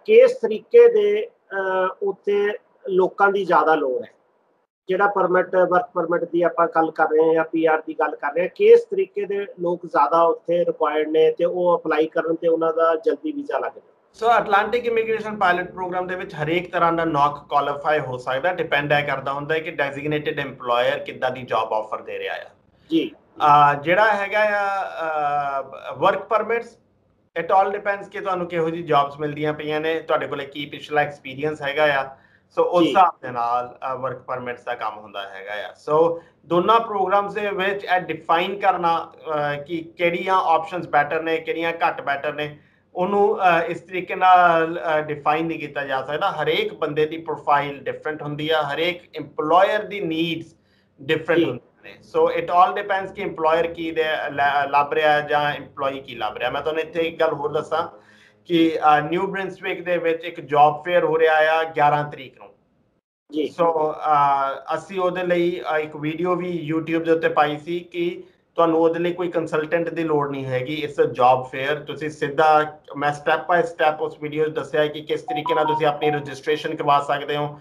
C: ਕਿਸ ਤਰੀਕੇ ਦੇ ਉੱਤੇ ਲੋਕਾਂ ਦੀ ਜ਼ਿਆਦਾ ਲੋੜ ਹੈ। ਜਿਹੜਾ ਪਰਮਿਟ, ਵਰਕ ਪਰਮਿਟ ਦੀ ਆਪਾਂ ਗੱਲ ਕਰ ਰਹੇ ਹਾਂ ਜਾਂ PR ਦੀ ਗੱਲ ਕਰ ਰਹੇ ਹਾਂ, ਕਿਸ ਤਰੀਕੇ ਦੇ ਲੋਕ ਜ਼ਿਆਦਾ ਉੱਥੇ ਰਿਕੁਆਇਰਡ ਨੇ ਤੇ ਉਹ ਅਪਲਾਈ ਕਰਨ ਤੇ ਉਹਨਾਂ ਦਾ ਜਲਦੀ ਵੀਜ਼ਾ ਲੱਗ ਜਾਵੇ।
B: ਸੋ ਅਟਲਾਂਟਿਕ ਇਮੀਗ੍ਰੇਸ਼ਨ ਪਾਇਲਟ ਪ੍ਰੋਗਰਾਮ ਦੇ ਵਿੱਚ ਹਰੇਕ ਤਰ੍ਹਾਂ ਦਾ ਨੌਕ ਕੁਆਲੀਫਾਈ ਹੋ ਸਕਦਾ। ਡਿਪੈਂਡ ਇਹ ਕਰਦਾ ਹੁੰਦਾ ਹੈ ਕਿ ਡੈਜ਼ਿਗਨੇਟਿਡ EMPLOYER ਕਿੱਦਾਂ ਦੀ ਜੌਬ ਆਫਰ ਦੇ ਰਿਹਾ ਆ। ਜੀ, ਜਿਹੜਾ ਹੈਗਾ ਆ work permits, it all depends ਕਿ ਤੁਹਾਨੂੰ ਕਿਹੋ ਜਿਹੀ ਜੌਬਸ ਮਿਲਦੀਆਂ ਪਈਆਂ ਨੇ, ਤੁਹਾਡੇ ਕੋਲੇ ਕੀ ਪਿਛਲਾ ਐਕਸਪੀਰੀਅੰਸ ਹੈਗਾ ਆ। ਸੋ ਉਸ ਹਿਸਾਬ ਦੇ ਨਾਲ ਵਰਕ ਪਰਮਿਟਸ ਦਾ ਕੰਮ ਹੁੰਦਾ ਹੈਗਾ ਆ। ਸੋ ਦੋਨਾਂ ਪ੍ਰੋਗਰਾਮਸ ਦੇ ਵਿੱਚ ਇਹ ਡਿਫਾਈਨ ਕਰਨਾ ਕਿ ਕਿਹੜੀਆਂ ਆਪਸ਼ਨਸ ਬੈਟਰ ਨੇ, ਕਿਹੜੀਆਂ ਘੱਟ ਬੈਟਰ ਨੇ, ਉਹਨੂੰ ਇਸ ਤਰੀਕੇ ਨਾਲ ਡਿਫਾਈਨ ਨਹੀਂ ਕੀਤਾ ਜਾ ਸਕਦਾ। ਹਰੇਕ ਬੰਦੇ ਦੀ ਪ੍ਰੋਫਾਈਲ ਡਿਫਰੈਂਟ ਹੁੰਦੀ ਆ, ਹਰੇਕ EMPLOYER ਦੀ ਨੀਡਸ ਡਿਫਰੈਂਟ ਹੁੰਦੀਆਂ ਨੇ। ਸੋ ਇਟ ਆਲ ਡਿਪੈਂਡਸ ਕਿ EMPLOYER ਕੀ ਲੱਭ ਰਿਹਾ ਜਾਂ EMPLOYEE ਕੀ ਲੱਭ ਰਿਹਾ। ਮੈਂ ਤੁਹਾਨੂੰ ਇੱਥੇ ਇੱਕ ਗੱਲ ਹੋਰ ਦੱਸਾਂ ਕਿ ਨਿਊ ਬ੍ਰਿੰਸਵਿਕ ਦੇ ਵਿੱਚ ਇੱਕ ਜੌਬ ਫੇਅਰ ਹੋ ਰਿਹਾ ਆ 11 ਤਰੀਕ ਨੂੰ ਜੀ। ਸੋ ਅਸੀਂ ਉਹਦੇ ਲਈ ਇੱਕ ਵੀਡੀਓ ਵੀ YouTube ਦੇ ਉੱਤੇ ਪਾਈ ਸੀ ਕਿ ਤੁਹਾਨੂੰ ਉਹਦੇ ਲਈ ਕੋਈ ਕੰਸਲਟੈਂਟ ਦੀ ਲੋੜ ਨਹੀਂ ਹੈਗੀ। It's a job fair. ਤੁਸੀਂ ਸਿੱਧਾ, ਮੈਂ ਸਟੈਪ ਬਾਏ ਸਟੈਪ ਉਸ ਵੀਡੀਓ 'ਚ ਦੱਸਿਆ ਕਿ ਕਿਸ ਤਰੀਕੇ ਨਾਲ ਤੁਸੀਂ ਆਪਣੀ ਰਜਿਸਟ੍ਰੇਸ਼ਨ ਕਰਵਾ ਸਕਦੇ ਹੋ।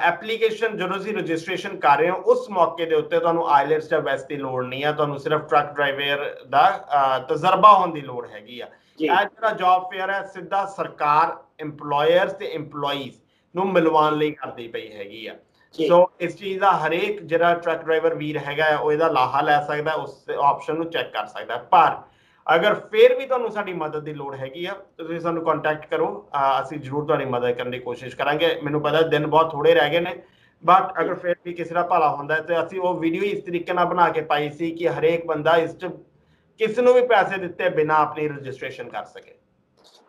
B: ਐਪਲੀਕੇਸ਼ਨ ਜਦੋਂ ਤੁਸੀਂ ਰਜਿਸਟ੍ਰੇਸ਼ਨ ਕਰ ਰਹੇ ਹੋ ਉਸ ਮੌਕੇ ਦੇ ਉੱਤੇ ਤੁਹਾਨੂੰ ਆਈਲੈਟਸ ਜਾਂ ਵੈਸਟ ਦੀ ਲੋੜ ਨਹੀਂ ਆ, ਤੁਹਾਨੂੰ ਸਿਰਫ ਟਰੱਕ ਡਰਾਈਵਰ ਦਾ ਤਜਰਬਾ ਹੋਣ ਦੀ ਲੋੜ ਹੈਗੀ ਆ। ਇਹ ਜਿਹੜਾ ਜੌਬ ਫੇਅਰ ਹੈ ਸਿੱਧਾ ਸਰਕਾਰ EMPLOYERS ਤੇ EMPLOYEES ਨੂੰ ਮਿਲਵਾਉਣ ਲਈ ਕਰਦੀ ਪਈ ਹੈਗੀ ਆ। ਸੋ ਇਸ ਚੀਜ਼ ਦਾ ਹਰੇਕ ਜਿਹੜਾ ਟਰੱਕ ਡਰਾਈਵਰ ਵੀਰ ਹੈਗਾ ਉਹ ਇਹਦਾ ਲਾਹਾ ਲੈ ਸਕਦਾ, ਉਸ ਆਪਸ਼ਨ ਨੂੰ ਚੈੱਕ ਕਰ ਸਕਦਾ। ਪਰ ਅਗਰ ਫਿਰ ਵੀ ਤੁਹਾਨੂੰ ਸਾਡੀ ਮਦਦ ਦੀ ਲੋੜ ਹੈਗੀ ਆ ਤੁਸੀਂ ਸਾਨੂੰ ਕੰਟੈਕਟ ਕਰੋ, ਅਸੀਂ ਜ਼ਰੂਰ ਤੁਹਾਡੀ ਮਦਦ ਕਰਨ ਦੀ ਕੋਸ਼ਿਸ਼ ਕਰਾਂਗੇ। ਮੈਨੂੰ ਪਤਾ ਦਿਨ ਬਹੁਤ ਥੋੜੇ ਰਹਿ ਗਏ ਨੇ, ਬਟ ਅਗਰ ਫਿਰ ਵੀ ਕਿਸੇ ਦਾ ਭਲਾ ਹੁੰਦਾ ਤੇ ਅਸੀਂ ਉਹ ਵੀਡੀਓ ਇਸ ਤਰੀਕੇ ਨਾਲ ਬਣਾ ਕੇ ਪਾਈ ਸੀ ਕਿ ਹਰੇਕ ਬੰਦਾ ਇਸ 'ਚ ਕਿਸੇ ਨੂੰ ਵੀ ਪੈਸੇ ਦਿੱਤੇ ਬਿਨਾਂ ਆਪਣੀ ਰਜਿਸਟ੍ਰੇਸ਼ਨ ਕਰ ਸਕੇ।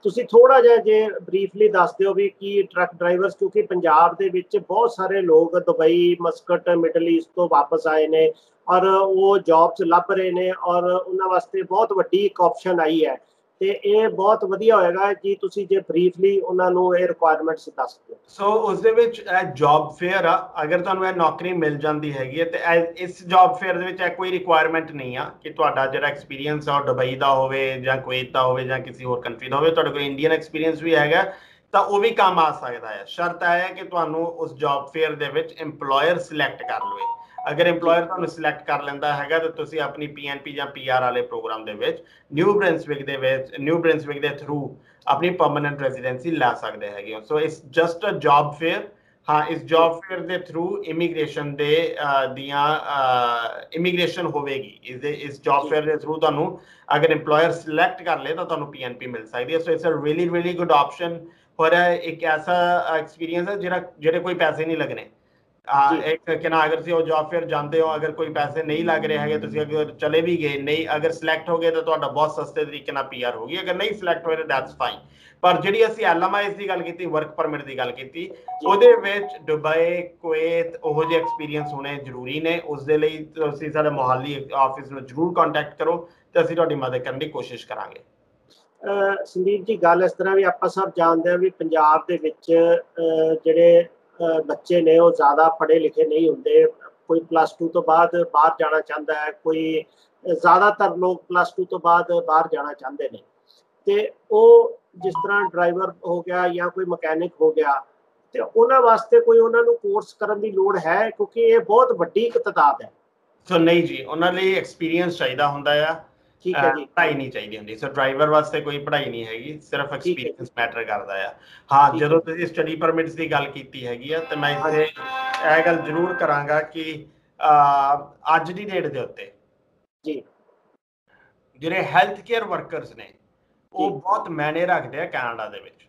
C: ਤੁਸੀਂ ਥੋੜਾ ਜਿਹਾ ਜੇ ਬਰੀਫਲੀ ਦੱਸ ਦਿਓ ਵੀ ਕੀ ਟਰੱਕ ਡਰਾਈਵਰਸ, ਕਿਉਂਕਿ ਪੰਜਾਬ ਦੇ ਵਿੱਚ ਬਹੁਤ ਸਾਰੇ ਲੋਕ ਦੁਬਈ, ਮਸਕਟ, ਮਿਡਲ ਈਸਟ ਤੋਂ ਵਾਪਸ ਆਏ ਨੇ ਔਰ ਉਹ ਜੌਬਸ ਲੱਭ ਰਹੇ ਨੇ ਔਰ ਉਹਨਾਂ ਵਾਸਤੇ ਬਹੁਤ ਵੱਡੀ ਇੱਕ ਆਪਸ਼ਨ ਆਈ ਹੈ, ਤੇ ਇਹ ਬਹੁਤ ਵਧੀਆ ਹੋਏਗਾ ਜੀ ਤੁਸੀਂ ਜੇ ਬਰੀਫਲੀ ਉਹਨਾਂ ਨੂੰ ਇਹ ਰਿਕੁਆਇਰਮੈਂਟਸ ਦੱਸ ਦਿਓ।
B: ਸੋ ਉਸ ਦੇ ਵਿੱਚ ਇਹ ਜੌਬ ਫੇਅਰ ਆ, ਅਗਰ ਤੁਹਾਨੂੰ ਇਹ ਨੌਕਰੀ ਮਿਲ ਜਾਂਦੀ ਹੈਗੀ ਹੈ ਤੇ ਇਸ ਜੌਬ ਫੇਅਰ ਦੇ ਵਿੱਚ ਇਹ ਕੋਈ ਰਿਕੁਆਇਰਮੈਂਟ ਨਹੀਂ ਆ ਕਿ ਤੁਹਾਡਾ ਜਿਹੜਾ ਐਕਸਪੀਰੀਅੰਸ ਆ ਉਹ ਦੁਬਈ ਦਾ ਹੋਵੇ ਜਾਂ ਕੁਵੈਤ ਦਾ ਹੋਵੇ ਜਾਂ ਕਿਸੇ ਹੋਰ ਕੰਟਰੀ ਦਾ ਹੋਵੇ। ਤੁਹਾਡੇ ਕੋਲ ਇੰਡੀਅਨ ਐਕਸਪੀਰੀਅੰਸ ਵੀ ਹੈਗਾ ਤਾਂ ਉਹ ਵੀ ਕੰਮ ਆ ਸਕਦਾ ਹੈ। ਸ਼ਰਤ ਇਹ ਹੈ ਕਿ ਤੁਹਾਨੂੰ ਉਸ ਜੌਬ ਫੇਅਰ ਦੇ ਵਿੱਚ EMPLOYER ਸਿਲੈਕਟ ਕਰ ਲਵੇ। ਅਗਰ EMPLOYER ਤੁਹਾਨੂੰ ਸਿਲੈਕਟ ਕਰ ਲੈਂਦਾ ਹੈਗਾ ਤਾਂ ਤੁਸੀਂ ਆਪਣੀ PNP ਜਾਂ PR ਵਾਲੇ ਪ੍ਰੋਗਰਾਮ ਦੇ ਵਿੱਚ ਨਿਊ ਬ੍ਰਿੰਸਵਿਕ ਦੇ ਥਰੂ ਆਪਣੀ ਪਰਮਨੈਂਟ ਰੈਜ਼ੀਡੈਂਸੀ ਲੈ ਸਕਦੇ ਹੈਗੇ ਹੋ। So it's just a job fair. ਹਾਂ, ਇਸ ਜੌਬ ਫੇਅਰ ਦੇ ਥਰੂ ਇਮੀਗ੍ਰੇਸ਼ਨ ਹੋਵੇਗੀ। ਇਸ ਜੌਬ ਫੇਅਰ ਦੇ ਥਰੂ ਤੁਹਾਨੂੰ ਅਗਰ EMPLOYER ਸਿਲੈਕਟ ਕਰ ਲੇ ਤਾਂ ਤੁਹਾਨੂੰ PNP ਮਿਲ ਸਕਦੀ ਹੈ। So it's a really good option. ਹੋਰ ਇੱਕ ਐਸਾ ਐਕਸਪੀਰੀਅੰਸ ਹੈ ਜਿਹੜੇ ਕੋਈ ਪੈਸੇ ਨਹੀਂ ਲੱਗਣੇ। ਇੱਕ ਕਿ ਨਾ ਅਗਰ ਤੁਸੀਂ ਉਹ ਜੌਬ ਫੇਅਰ ਜਾਂਦੇ ਹੋ, ਅਗਰ ਕੋਈ ਪੈਸੇ ਨਹੀਂ ਲੱਗ ਰਹੇ ਹੈਗੇ, ਤੁਸੀਂ ਅਗਰ ਚਲੇ ਵੀ ਗਏ ਨਹੀਂ, ਅਗਰ ਸਿਲੈਕਟ ਹੋ ਗਏ ਤਾਂ ਤੁਹਾਡਾ ਬਹੁਤ ਸਸਤੇ ਤਰੀਕੇ ਨਾਲ PR ਹੋਗੀ। ਅਗਰ ਨਹੀਂ ਸਿਲੈਕਟ ਹੋਏ ਤਾਂ ਦੈਟਸ ਫਾਈਨ। ਪਰ ਜਿਹੜੀ ਅਸੀਂ LMIs ਦੀ ਗੱਲ ਕੀਤੀ, ਵਰਕ ਪਰਮਿਟ ਦੀ ਗੱਲ ਕੀਤੀ, ਉਹਦੇ ਵਿੱਚ ਦੁਬਈ, ਕੁਵੈਤ ਉਹੋ ਜਿਹੇ ਐਕਸਪੀਰੀਅੰਸ ਹੋਣੇ ਜ਼ਰੂਰੀ ਨੇ। ਉਸ ਦੇ ਲਈ ਤੁਸੀਂ ਸਾਡੇ ਮੋਹਾਲੀ ਆਫਿਸ ਨੂੰ ਜ਼ਰੂਰ ਕੰਟੈਕਟ ਕਰੋ ਤੇ ਅਸੀਂ ਤੁਹਾਡੀ ਮਦਦ ਕਰਨ ਦੀ ਕੋਸ਼ਿਸ਼ ਕਰਾਂਗੇ।
C: ਸੰਦੀਪ ਜੀ, ਗੱਲ ਇਸ ਤਰ੍ਹਾਂ ਵੀ ਆਪਾਂ ਸਭ ਜਾਣਦੇ ਹਾਂ ਵੀ ਪੰਜਾਬ ਦੇ ਵਿੱਚ ਜਿਹੜੇ ਬੱਚੇ ਨੇ ਉਹ ਜ਼ਿਆਦਾ ਪੜ੍ਹੇ ਲਿਖੇ ਨਹੀਂ ਹੁੰਦੇ। ਕੋਈ +2 ਤੋਂ ਬਾਅਦ ਬਾਹਰ ਜਾਣਾ ਚਾਹੁੰਦਾ ਹੈ, ਕੋਈ ਜ਼ਿਆਦਾਤਰ ਲੋਕ +2 ਤੋਂ ਬਾਅਦ ਬਾਹਰ ਜਾਣਾ ਚਾਹੁੰਦੇ ਨੇ, ਤੇ ਉਹ ਜਿਸ ਤਰ੍ਹਾਂ ਡਰਾਈਵਰ ਹੋ ਗਿਆ ਜਾਂ ਕੋਈ ਮਕੈਨਿਕ ਹੋ ਗਿਆ, ਤੇ ਉਹਨਾਂ ਵਾਸਤੇ ਕੋਈ ਉਹਨਾਂ ਨੂੰ ਕੋਰਸ ਕਰਨ ਦੀ ਲੋੜ ਹੈ ਕਿਉਂਕਿ ਇਹ ਬਹੁਤ ਵੱਡੀ ਇੱਕ ਤਾਦਾਦ ਹੈ।
B: ਸੋ ਨਹੀਂ ਜੀ, ਉਹਨਾਂ ਲਈ ਐਕਸਪੀਰੀਅੰਸ ਚਾਹੀਦਾ ਹੁੰਦਾ ਆ,
C: ਠੀਕ ਹੈ ਜੀ।
B: ਪੜ੍ਹਾਈ ਨਹੀਂ ਚਾਹੀਦੀ ਹੁੰਦੀ। ਸੋ ਡਰਾਈਵਰ ਵਾਸਤੇ ਕੋਈ ਪੜ੍ਹਾਈ ਨਹੀਂ ਹੈਗੀ, ਸਿਰਫ ਐਕਸਪੀਰੀਅੰਸ ਮੈਟਰ ਕਰਦਾ ਆ। ਹਾਂ, ਜਦੋਂ ਤੁਸੀਂ ਸਟੱਡੀ ਪਰਮਿਟਸ ਦੀ ਗੱਲ ਕੀਤੀ ਹੈਗੀ ਆ ਤੇ ਮੈਂ ਇੱਥੇ ਇਹ ਗੱਲ ਜ਼ਰੂਰ ਕਰਾਂਗਾ ਕਿ ਅੱਜ ਦੀ ਡੇਟ ਦੇ ਉੱਤੇ
C: ਜੀ
B: ਜਿਹੜੇ ਹੈਲਥ ਕੇਅਰ ਵਰਕਰਸ ਨੇ ਉਹ ਬਹੁਤ ਮਾਇਨੇ ਰੱਖਦੇ ਆ ਕੈਨੇਡਾ ਦੇ ਵਿੱਚ।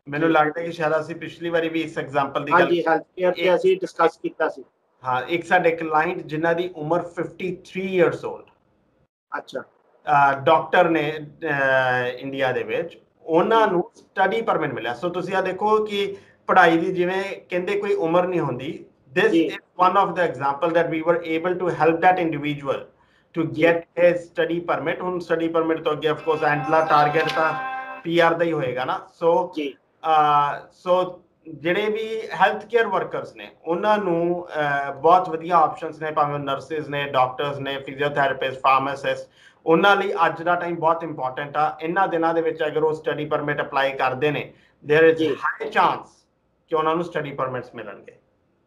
B: ਮੈਨੂੰ ਲੱਗਦਾ ਕਿ ਸ਼ਾਇਦ ਅਸੀਂ ਪਿਛਲੀ ਵਾਰੀ ਵੀ ਇਸ ਐਗਜ਼ਾਮਪਲ ਦੀ ਗੱਲ
C: ਹੈਲਥ ਕੇਅਰ ਤੇ ਅਸੀਂ ਡਿਸਕਸ ਕੀਤਾ ਸੀ।
B: ਹਾਂ, ਇੱਕ ਸਾਡੇ ਕਲਾਇੰਟ ਜਿਨ੍ਹਾਂ ਦੀ ਉਮਰ 53 ਇਅਰਸ ਓਲਡ,
C: ਅੱਛਾ,
B: ਡਾਕਟਰ ਨੇ ਇੰਡੀਆ ਦੇ ਵਿੱਚ, ਉਹਨਾਂ ਨੂੰ ਸਟੱਡੀ ਪਰਮਿਟ ਮਿਲਿਆ। ਸੋ ਤੁਸੀਂ ਆ ਦੇਖੋ ਕਿ ਪੜ੍ਹਾਈ ਦੀ ਜਿਵੇਂ ਕਹਿੰਦੇ ਕੋਈ ਉਮਰ ਨਹੀਂ ਹੁੰਦੀ। This is one of the example that we were able to help that individual to get a study permit. ਹੁਣ study permit ਤੋਂ ਅੱਗੇ of course ਐਂਡਲਾ ਟਾਰਗੇਟ ਤਾਂ PR ਦਾ ਹੀ ਹੋਏਗਾ ਨਾ। ਸੋ ਜਿਹੜੇ ਵੀ ਹੈਲਥ ਕੇਅਰ ਵਰਕਰਸ ਨੇ ਉਹਨਾਂ ਨੂੰ ਬਹੁਤ ਵਧੀਆ ਆਪਸ਼ਨਸ ਨੇ, ਭਾਵੇਂ ਨਰਸਿਸ ਨੇ, ਡਾਕਟਰਸ ਨੇ, ਫਿਜ਼ੀਓਥੈਰੇਪਿਸਟ, ਫਾਰਮਾਸਿਸਟ। ਉਹਨਾਂ ਲਈ ਅੱਜ ਦਾ ਟਾਈਮ ਬਹੁਤ ਇੰਪੋਰਟੈਂਟ ਆ। ਇਹਨਾਂ ਦਿਨਾਂ ਦੇ ਵਿੱਚ ਅਗਰ ਉਹ ਸਟੱਡੀ ਪਰਮਿਟ ਅਪਲਾਈ ਕਰਦੇ ਨੇ, देयर इज हाई ਚਾਂਸ ਕਿ ਉਹਨਾਂ ਨੂੰ ਸਟੱਡੀ ਪਰਮਿਟਸ ਮਿਲਣਗੇ।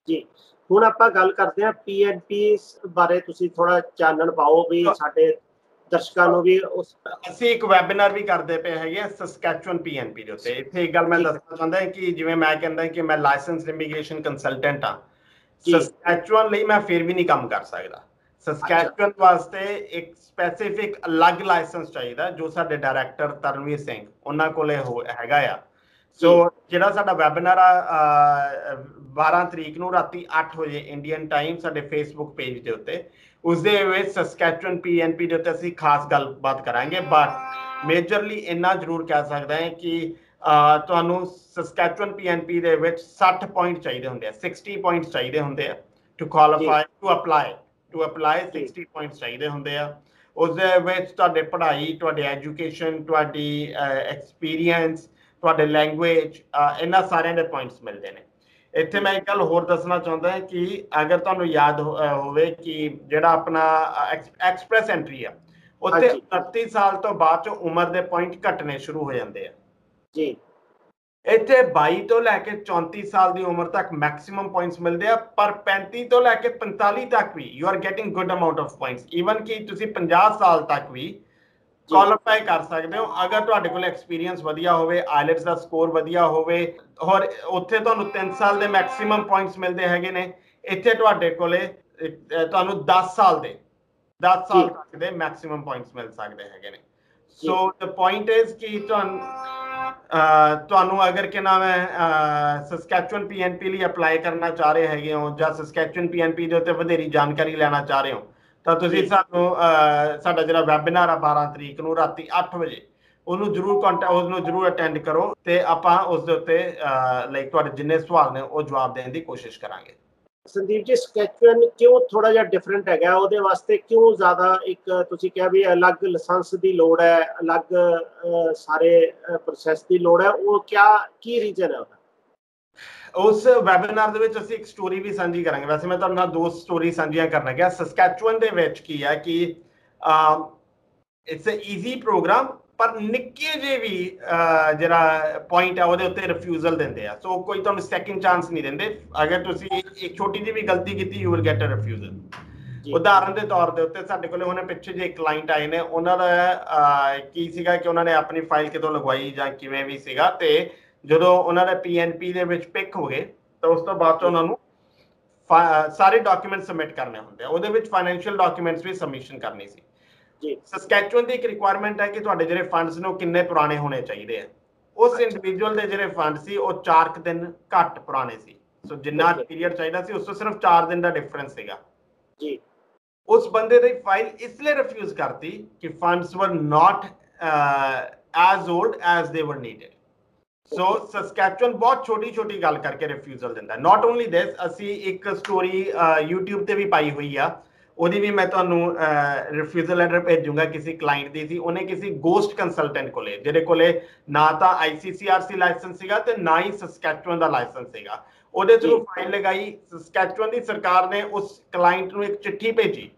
C: ਜੀ, ਹੁਣ ਆਪਾਂ ਗੱਲ ਕਰਦੇ ਹਾਂ PNP ਬਾਰੇ। ਤੁਸੀਂ ਥੋੜਾ ਚਾਨਣ ਪਾਓ ਵੀ ਸਾਡੇ ਦਰਸ਼ਕਾਂ ਨੂੰ ਵੀ।
B: ਅਸੀਂ ਇੱਕ ਵੈਬਿਨਾਰ ਵੀ ਕਰਦੇ ਪਏ ਹੈਗੇ ਸਸਕੈਚੁਅਨ PNP ਦੇ ਉੱਤੇ। ਇੱਥੇ ਇੱਕ ਗੱਲ ਮੈਂ ਦੱਸਣਾ ਚਾਹੁੰਦਾ ਕਿ ਜਿਵੇਂ ਮੈਂ ਕਹਿੰਦਾ ਕਿ ਮੈਂ ਲਾਇਸੈਂਸਡ ਇਮੀਗ੍ਰੇਸ਼ਨ ਕੰਸਲਟੈਂਟ ਹਾਂ, ਸਸਕੈਚੁਅਨ ਲਈ ਮੈਂ ਫਿਰ ਵੀ ਨਹੀਂ ਕੰਮ ਕਰ ਸਕਦਾ। ਸਸਕੈਚੁਅਨ ਵਾਸਤੇ ਇੱਕ ਸਪੈਸੀਫਿਕ ਅਲੱਗ ਲਾਇਸੈਂਸ ਚਾਹੀਦਾ ਜੋ ਸਾਡੇ ਡਾਇਰੈਕਟਰ ਤਰਨਵੀਰ ਸਿੰਘ ਉਹਨਾਂ ਕੋਲੇ ਹੈਗਾ ਆ। ਸੋ ਜਿਹੜਾ ਸਾਡਾ ਵੈਬਿਨਾਰ ਆ 12 ਤਰੀਕ ਨੂੰ ਰਾਤੀ 8 ਵਜੇ ਇੰਡੀਅਨ ਟਾਈਮ ਸਾਡੇ ਫੇਸਬੁੱਕ ਪੇਜ ਦੇ ਉੱਤੇ, ਉਸਦੇ ਵਿੱਚ ਸਸਕੈਚੁਅਨ PNP ਦੇ ਉੱਤੇ ਅਸੀਂ ਖਾਸ ਗੱਲਬਾਤ ਕਰਾਂਗੇ। ਬਟ ਮੇਜਰਲੀ ਇੰਨਾ ਜ਼ਰੂਰ ਕਹਿ ਸਕਦਾ ਹੈ ਕਿ ਤੁਹਾਨੂੰ ਸਸਕੈਚੁਅਨ PNP ਦੇ ਵਿੱਚ 60 ਪੁਆਇੰਟ ਚਾਹੀਦੇ ਹੁੰਦੇ ਆ, 60 ਪੁਆਇੰਟਸ ਚਾਹੀਦੇ ਹੁੰਦੇ ਆ to qualify to apply 60 points ਚਾਹੀਦੇ ਹੁੰਦੇ ਆ। ਉਸਦੇ ਵਿੱਚ ਤੁਹਾਡੇ ਪੜ੍ਹਾਈ, ਤੁਹਾਡੇ ਐਜੂਕੇਸ਼ਨ, ਤੁਹਾਡੀ ਐਕਸਪੀਰੀਅੰਸ, ਤੁਹਾਡੇ ਲੈਂਗੁਏਜ, ਇਹਨਾਂ ਸਾਰਿਆਂ ਦੇ ਪੁਆਇੰਟਸ ਮਿਲਦੇ ਨੇ। ਇੱਥੇ ਮੈਂ ਇੱਕ ਗੱਲ ਹੋਰ ਦੱਸਣਾ ਚਾਹੁੰਦਾ ਕਿ ਅਗਰ ਤੁਹਾਨੂੰ ਯਾਦ ਹੋਵੇ ਕਿ ਜਿਹੜਾ ਆਪਣਾ ਐਕਸਪ੍ਰੈਸ ਐਂਟਰੀ ਆ ਉੱਥੇ 29 ਸਾਲ ਤੋਂ ਬਾਅਦ ਚੋਂ ਉਮਰ ਦੇ ਪੁਆਇੰਟ ਘਟਣੇ ਸ਼ੁਰੂ ਹੋ ਜਾਂਦੇ ਆ ਜੀ। ਇੱਥੇ 22 ਤੋਂ ਲੈ ਕੇ 34 ਸਾਲ ਦੀ ਉਮਰ ਤੱਕ ਮੈਕਸਿਮਮ ਪੁਆਇੰਟਸ ਮਿਲਦੇ ਆ, ਪਰ 35 ਤੋਂ ਲੈ ਕੇ 45 ਤੱਕ ਵੀ you are getting good amount of points. Even ਕਿ ਤੁਸੀਂ 50 ਸਾਲ ਤੱਕ ਵੀ ਕੁਆਲੀਫਾਈ ਕਰ ਸਕਦੇ ਹੋ ਅਗਰ ਤੁਹਾਡੇ ਕੋਲ ਐਕਸਪੀਰੀਅੰਸ ਵਧੀਆ ਹੋਵੇ, ਆਈਲੈਟਸ ਦਾ ਸਕੋਰ ਵਧੀਆ ਹੋਵੇ। ਔਰ ਉੱਥੇ ਤੁਹਾਨੂੰ 3 ਸਾਲ ਦੇ ਮੈਕਸਿਮਮ ਪੁਆਇੰਟਸ ਮਿਲਦੇ ਹੈਗੇ ਨੇ। ਇੱਥੇ ਤੁਹਾਡੇ ਕੋਲੇ ਤੁਹਾਨੂੰ 10 ਸਾਲ ਤੱਕ ਦੇ ਮੈਕਸਿਮਮ ਪੁਆਇੰਟਸ ਮਿਲ ਸਕਦੇ ਹੈਗੇ ਨੇ। ਸੋ ਦ ਪੁਆਇੰਟ ਇਜ਼ ਕਿ ਤੁਹਾਨੂੰ ਅਗਰ ਕਿ ਨਾਮ ਹੈ ਸਸਕੈਚੁਅਨ PNP ਲਈ ਅਪਲਾਈ ਕਰਨਾ ਚਾਹ ਰਹੇ ਹੈਗੇ ਹੋ ਜਾਂ ਸਸਕੈਚੁਅਨ PNP ਦੇ ਉੱਤੇ ਵਧੇਰੀ ਜਾਣਕਾਰੀ ਲੈਣਾ ਚਾਹ ਰਹੇ ਹੋ ਤਾਂ ਤੁਸੀਂ ਸਾਨੂੰ ਸਾਡਾ ਜਿਹੜਾ ਵੈਬਿਨਾਰ ਆ 12 ਤਰੀਕ ਨੂੰ ਰਾਤੀ 8 ਵਜੇ ਉਹਨੂੰ ਜ਼ਰੂਰ ਅਟੈਂਡ ਕਰੋ ਤੇ ਆਪਾਂ ਉਸ ਦੇ ਉੱਤੇ ਲਾਈਕ ਤੁਹਾਡੇ ਜਿੰਨੇ ਸਵਾਲ ਨੇ ਉਹ ਜਵਾਬ ਦੇਣ ਦੀ ਕੋਸ਼ਿਸ਼ ਕਰਾਂਗੇ।
C: ਸੰਦੀਪ ਜੀ ਸਕੈਚੁਅਨ ਕਿਉਂ ਥੋੜਾ ਜਿਹਾ ਡਿਫਰੈਂਟ ਹੈਗਾ, ਉਹਦੇ ਵਾਸਤੇ ਕਿਉਂ ਜ਼ਿਆਦਾ ਇੱਕ ਤੁਸੀਂ ਕਿਹਾ ਵੀ ਅਲੱਗ ਲਾਇਸੈਂਸ ਦੀ ਲੋੜ ਹੈ, ਅਲੱਗ ਸਾਰੇ ਪ੍ਰੋਸੈਸ ਦੀ ਲੋੜ ਹੈ, ਉਹ ਕੀ ਰੀਜ਼ਨ ਹੈ ਉਹਦਾ? ਉਸ
B: ਵੈਬਿਨਾਰ ਦੇ ਵਿੱਚ ਅਸੀਂ ਇੱਕ ਸਟੋਰੀ ਵੀ ਸਾਂਝੀ ਕਰਾਂਗੇ। ਵੈਸੇ ਮੈਂ ਤੁਹਾਡੇ ਨਾਲ 2 ਸਟੋਰੀ ਸਾਂਝੀਆਂ ਕਰਨਾ ਗਿਆ। ਸਸਕੈਚੁਅਨ ਦੇ ਵਿੱਚ ਕੀ ਹੈ ਕਿ ਇਟਸ ਅ ਈਜ਼ੀ ਪ੍ਰੋਗਰਾਮ ਪਰ ਨਿੱਕੇ ਜਿਹੇ ਵੀ ਜਿਹੜਾ ਪੁਆਇੰਟ ਆ ਉਹਦੇ ਉੱਤੇ ਰਿਫਿਊਜ਼ਲ ਦਿੰਦੇ ਆ। ਸੋ ਕੋਈ ਤੁਹਾਨੂੰ ਸੈਕਿੰਡ ਚਾਂਸ ਨਹੀਂ ਦਿੰਦੇ। ਅਗਰ ਤੁਸੀਂ ਇੱਕ ਛੋਟੀ ਜਿਹੀ ਵੀ ਗਲਤੀ ਕੀਤੀ you will get a refusal. ਉਦਾਹਰਨ ਦੇ ਤੌਰ ਦੇ ਉੱਤੇ ਸਾਡੇ ਕੋਲੇ ਹੁਣੇ ਪਿੱਛੇ ਜੇ ਕਲਾਇੰਟ ਆਏ ਨੇ, ਉਹਨਾਂ ਦਾ ਕੀ ਸੀਗਾ ਕਿ ਉਹਨਾਂ ਨੇ ਆਪਣੀ ਫਾਈਲ ਕਿਤੋਂ ਲਗਵਾਈ ਜਾਂ ਕਿਵੇਂ ਵੀ ਸੀਗਾ ਤੇ ਜਦੋਂ ਉਹਨਾਂ ਦੇ PNP ਦੇ ਵਿੱਚ ਪਿਕ ਹੋ ਗਏ ਤਾਂ ਉਸ ਤੋਂ ਬਾਅਦ ਚ ਉਹਨਾਂ ਨੂੰ ਸਾਰੇ ਡਾਕੂਮੈਂਟ ਸਬਮਿਟ ਕਰਨੇ ਹੁੰਦੇ ਆ। ਉਹਦੇ ਵਿੱਚ ਫਾਈਨੈਂਸ਼ੀਅਲ ਡਾਕੂਮੈਂਟਸ ਵੀ ਸਬਮਿਸ਼ਨ ਕਰਨੀ ਸੀ ਜੀ। ਸਸਕੈਚੁਅਨ ਦੀ ਇੱਕ ਰਿਕੁਆਇਰਮੈਂਟ ਹੈ ਕਿ ਤੁਹਾਡੇ ਜਿਹੜੇ ਫੰਡਸ ਨੇ ਉਹ ਕਿੰਨੇ ਪੁਰਾਣੇ ਹੋਣੇ ਚਾਹੀਦੇ ਆ। ਉਸ ਇੰਡੀਵਿਜੂਅਲ ਦੇ ਜਿਹੜੇ ਫੰਡ ਸੀ ਉਹ 4 ਦਿਨ ਘੱਟ ਪੁਰਾਣੇ ਸੀ। ਸੋ ਜਿੰਨਾ ਪੀਰੀਅਡ ਚਾਹੀਦਾ ਸੀ ਉਸ ਤੋਂ ਸਿਰਫ 4 ਦਿਨ ਦਾ ਡਿਫਰੈਂਸ ਸੀਗਾ ਜੀ। ਉਸ ਬੰਦੇ ਦੀ ਫਾਈਲ ਇਸ ਲਈ ਰਿਫਿਊਜ਼ ਕਰਤੀ ਕਿ ਫੰਡਸ ਵਰ ਨਾਟ ਐਜ਼ ਓਲਡ ਐਜ਼ ਦੇ ਵਰ ਨੀਡਡ। ਸੋ ਸਸਕੈਚੁਅਨ ਬਹੁਤ ਛੋਟੀ ਗੱਲ ਕਰਕੇ ਰਿਫਿਊਜ਼ਲ ਦਿੰਦਾ। ਨਾਟ ਓਨਲੀ ਦਿਸ, ਅਸੀਂ ਇੱਕ ਸਟੋਰੀ YouTube ਤੇ ਵੀ ਪਾਈ ਹੋਈ ਆ, ਉਹਦੀ ਵੀ ਮੈਂ ਤੁਹਾਨੂੰ ਰਿਫਿਊਜ਼ਲ ਲੈਟਰ ਭੇਜੂੰਗਾ। ਕਿਸੇ ਕਲਾਇੰਟ ਦੀ ਸੀ, ਉਹਨੇ ਕਿਸੇ ਗੋਸਟ ਕੰਸਲਟੈਂਟ ਕੋਲੇ, ਜਿਹਦੇ ਕੋਲੇ ਨਾ ਤਾਂ ICCRC ਲਾਇਸੈਂਸ ਸੀਗਾ ਤੇ ਨਾ ਹੀ ਸਸਕੈਚੁਅਨ ਦਾ ਲਾਇਸੈਂਸ ਸੀਗਾ, ਉਹਦੇ ਥਰੂ ਫਾਈਲ ਲਗਾਈ। ਸਸਕੈਚੁਅਨ ਦੀ ਸਰਕਾਰ ਨੇ ਉਸ ਕਲਾਇੰਟ ਨੂੰ ਇੱਕ ਚਿੱਠੀ ਭੇਜੀ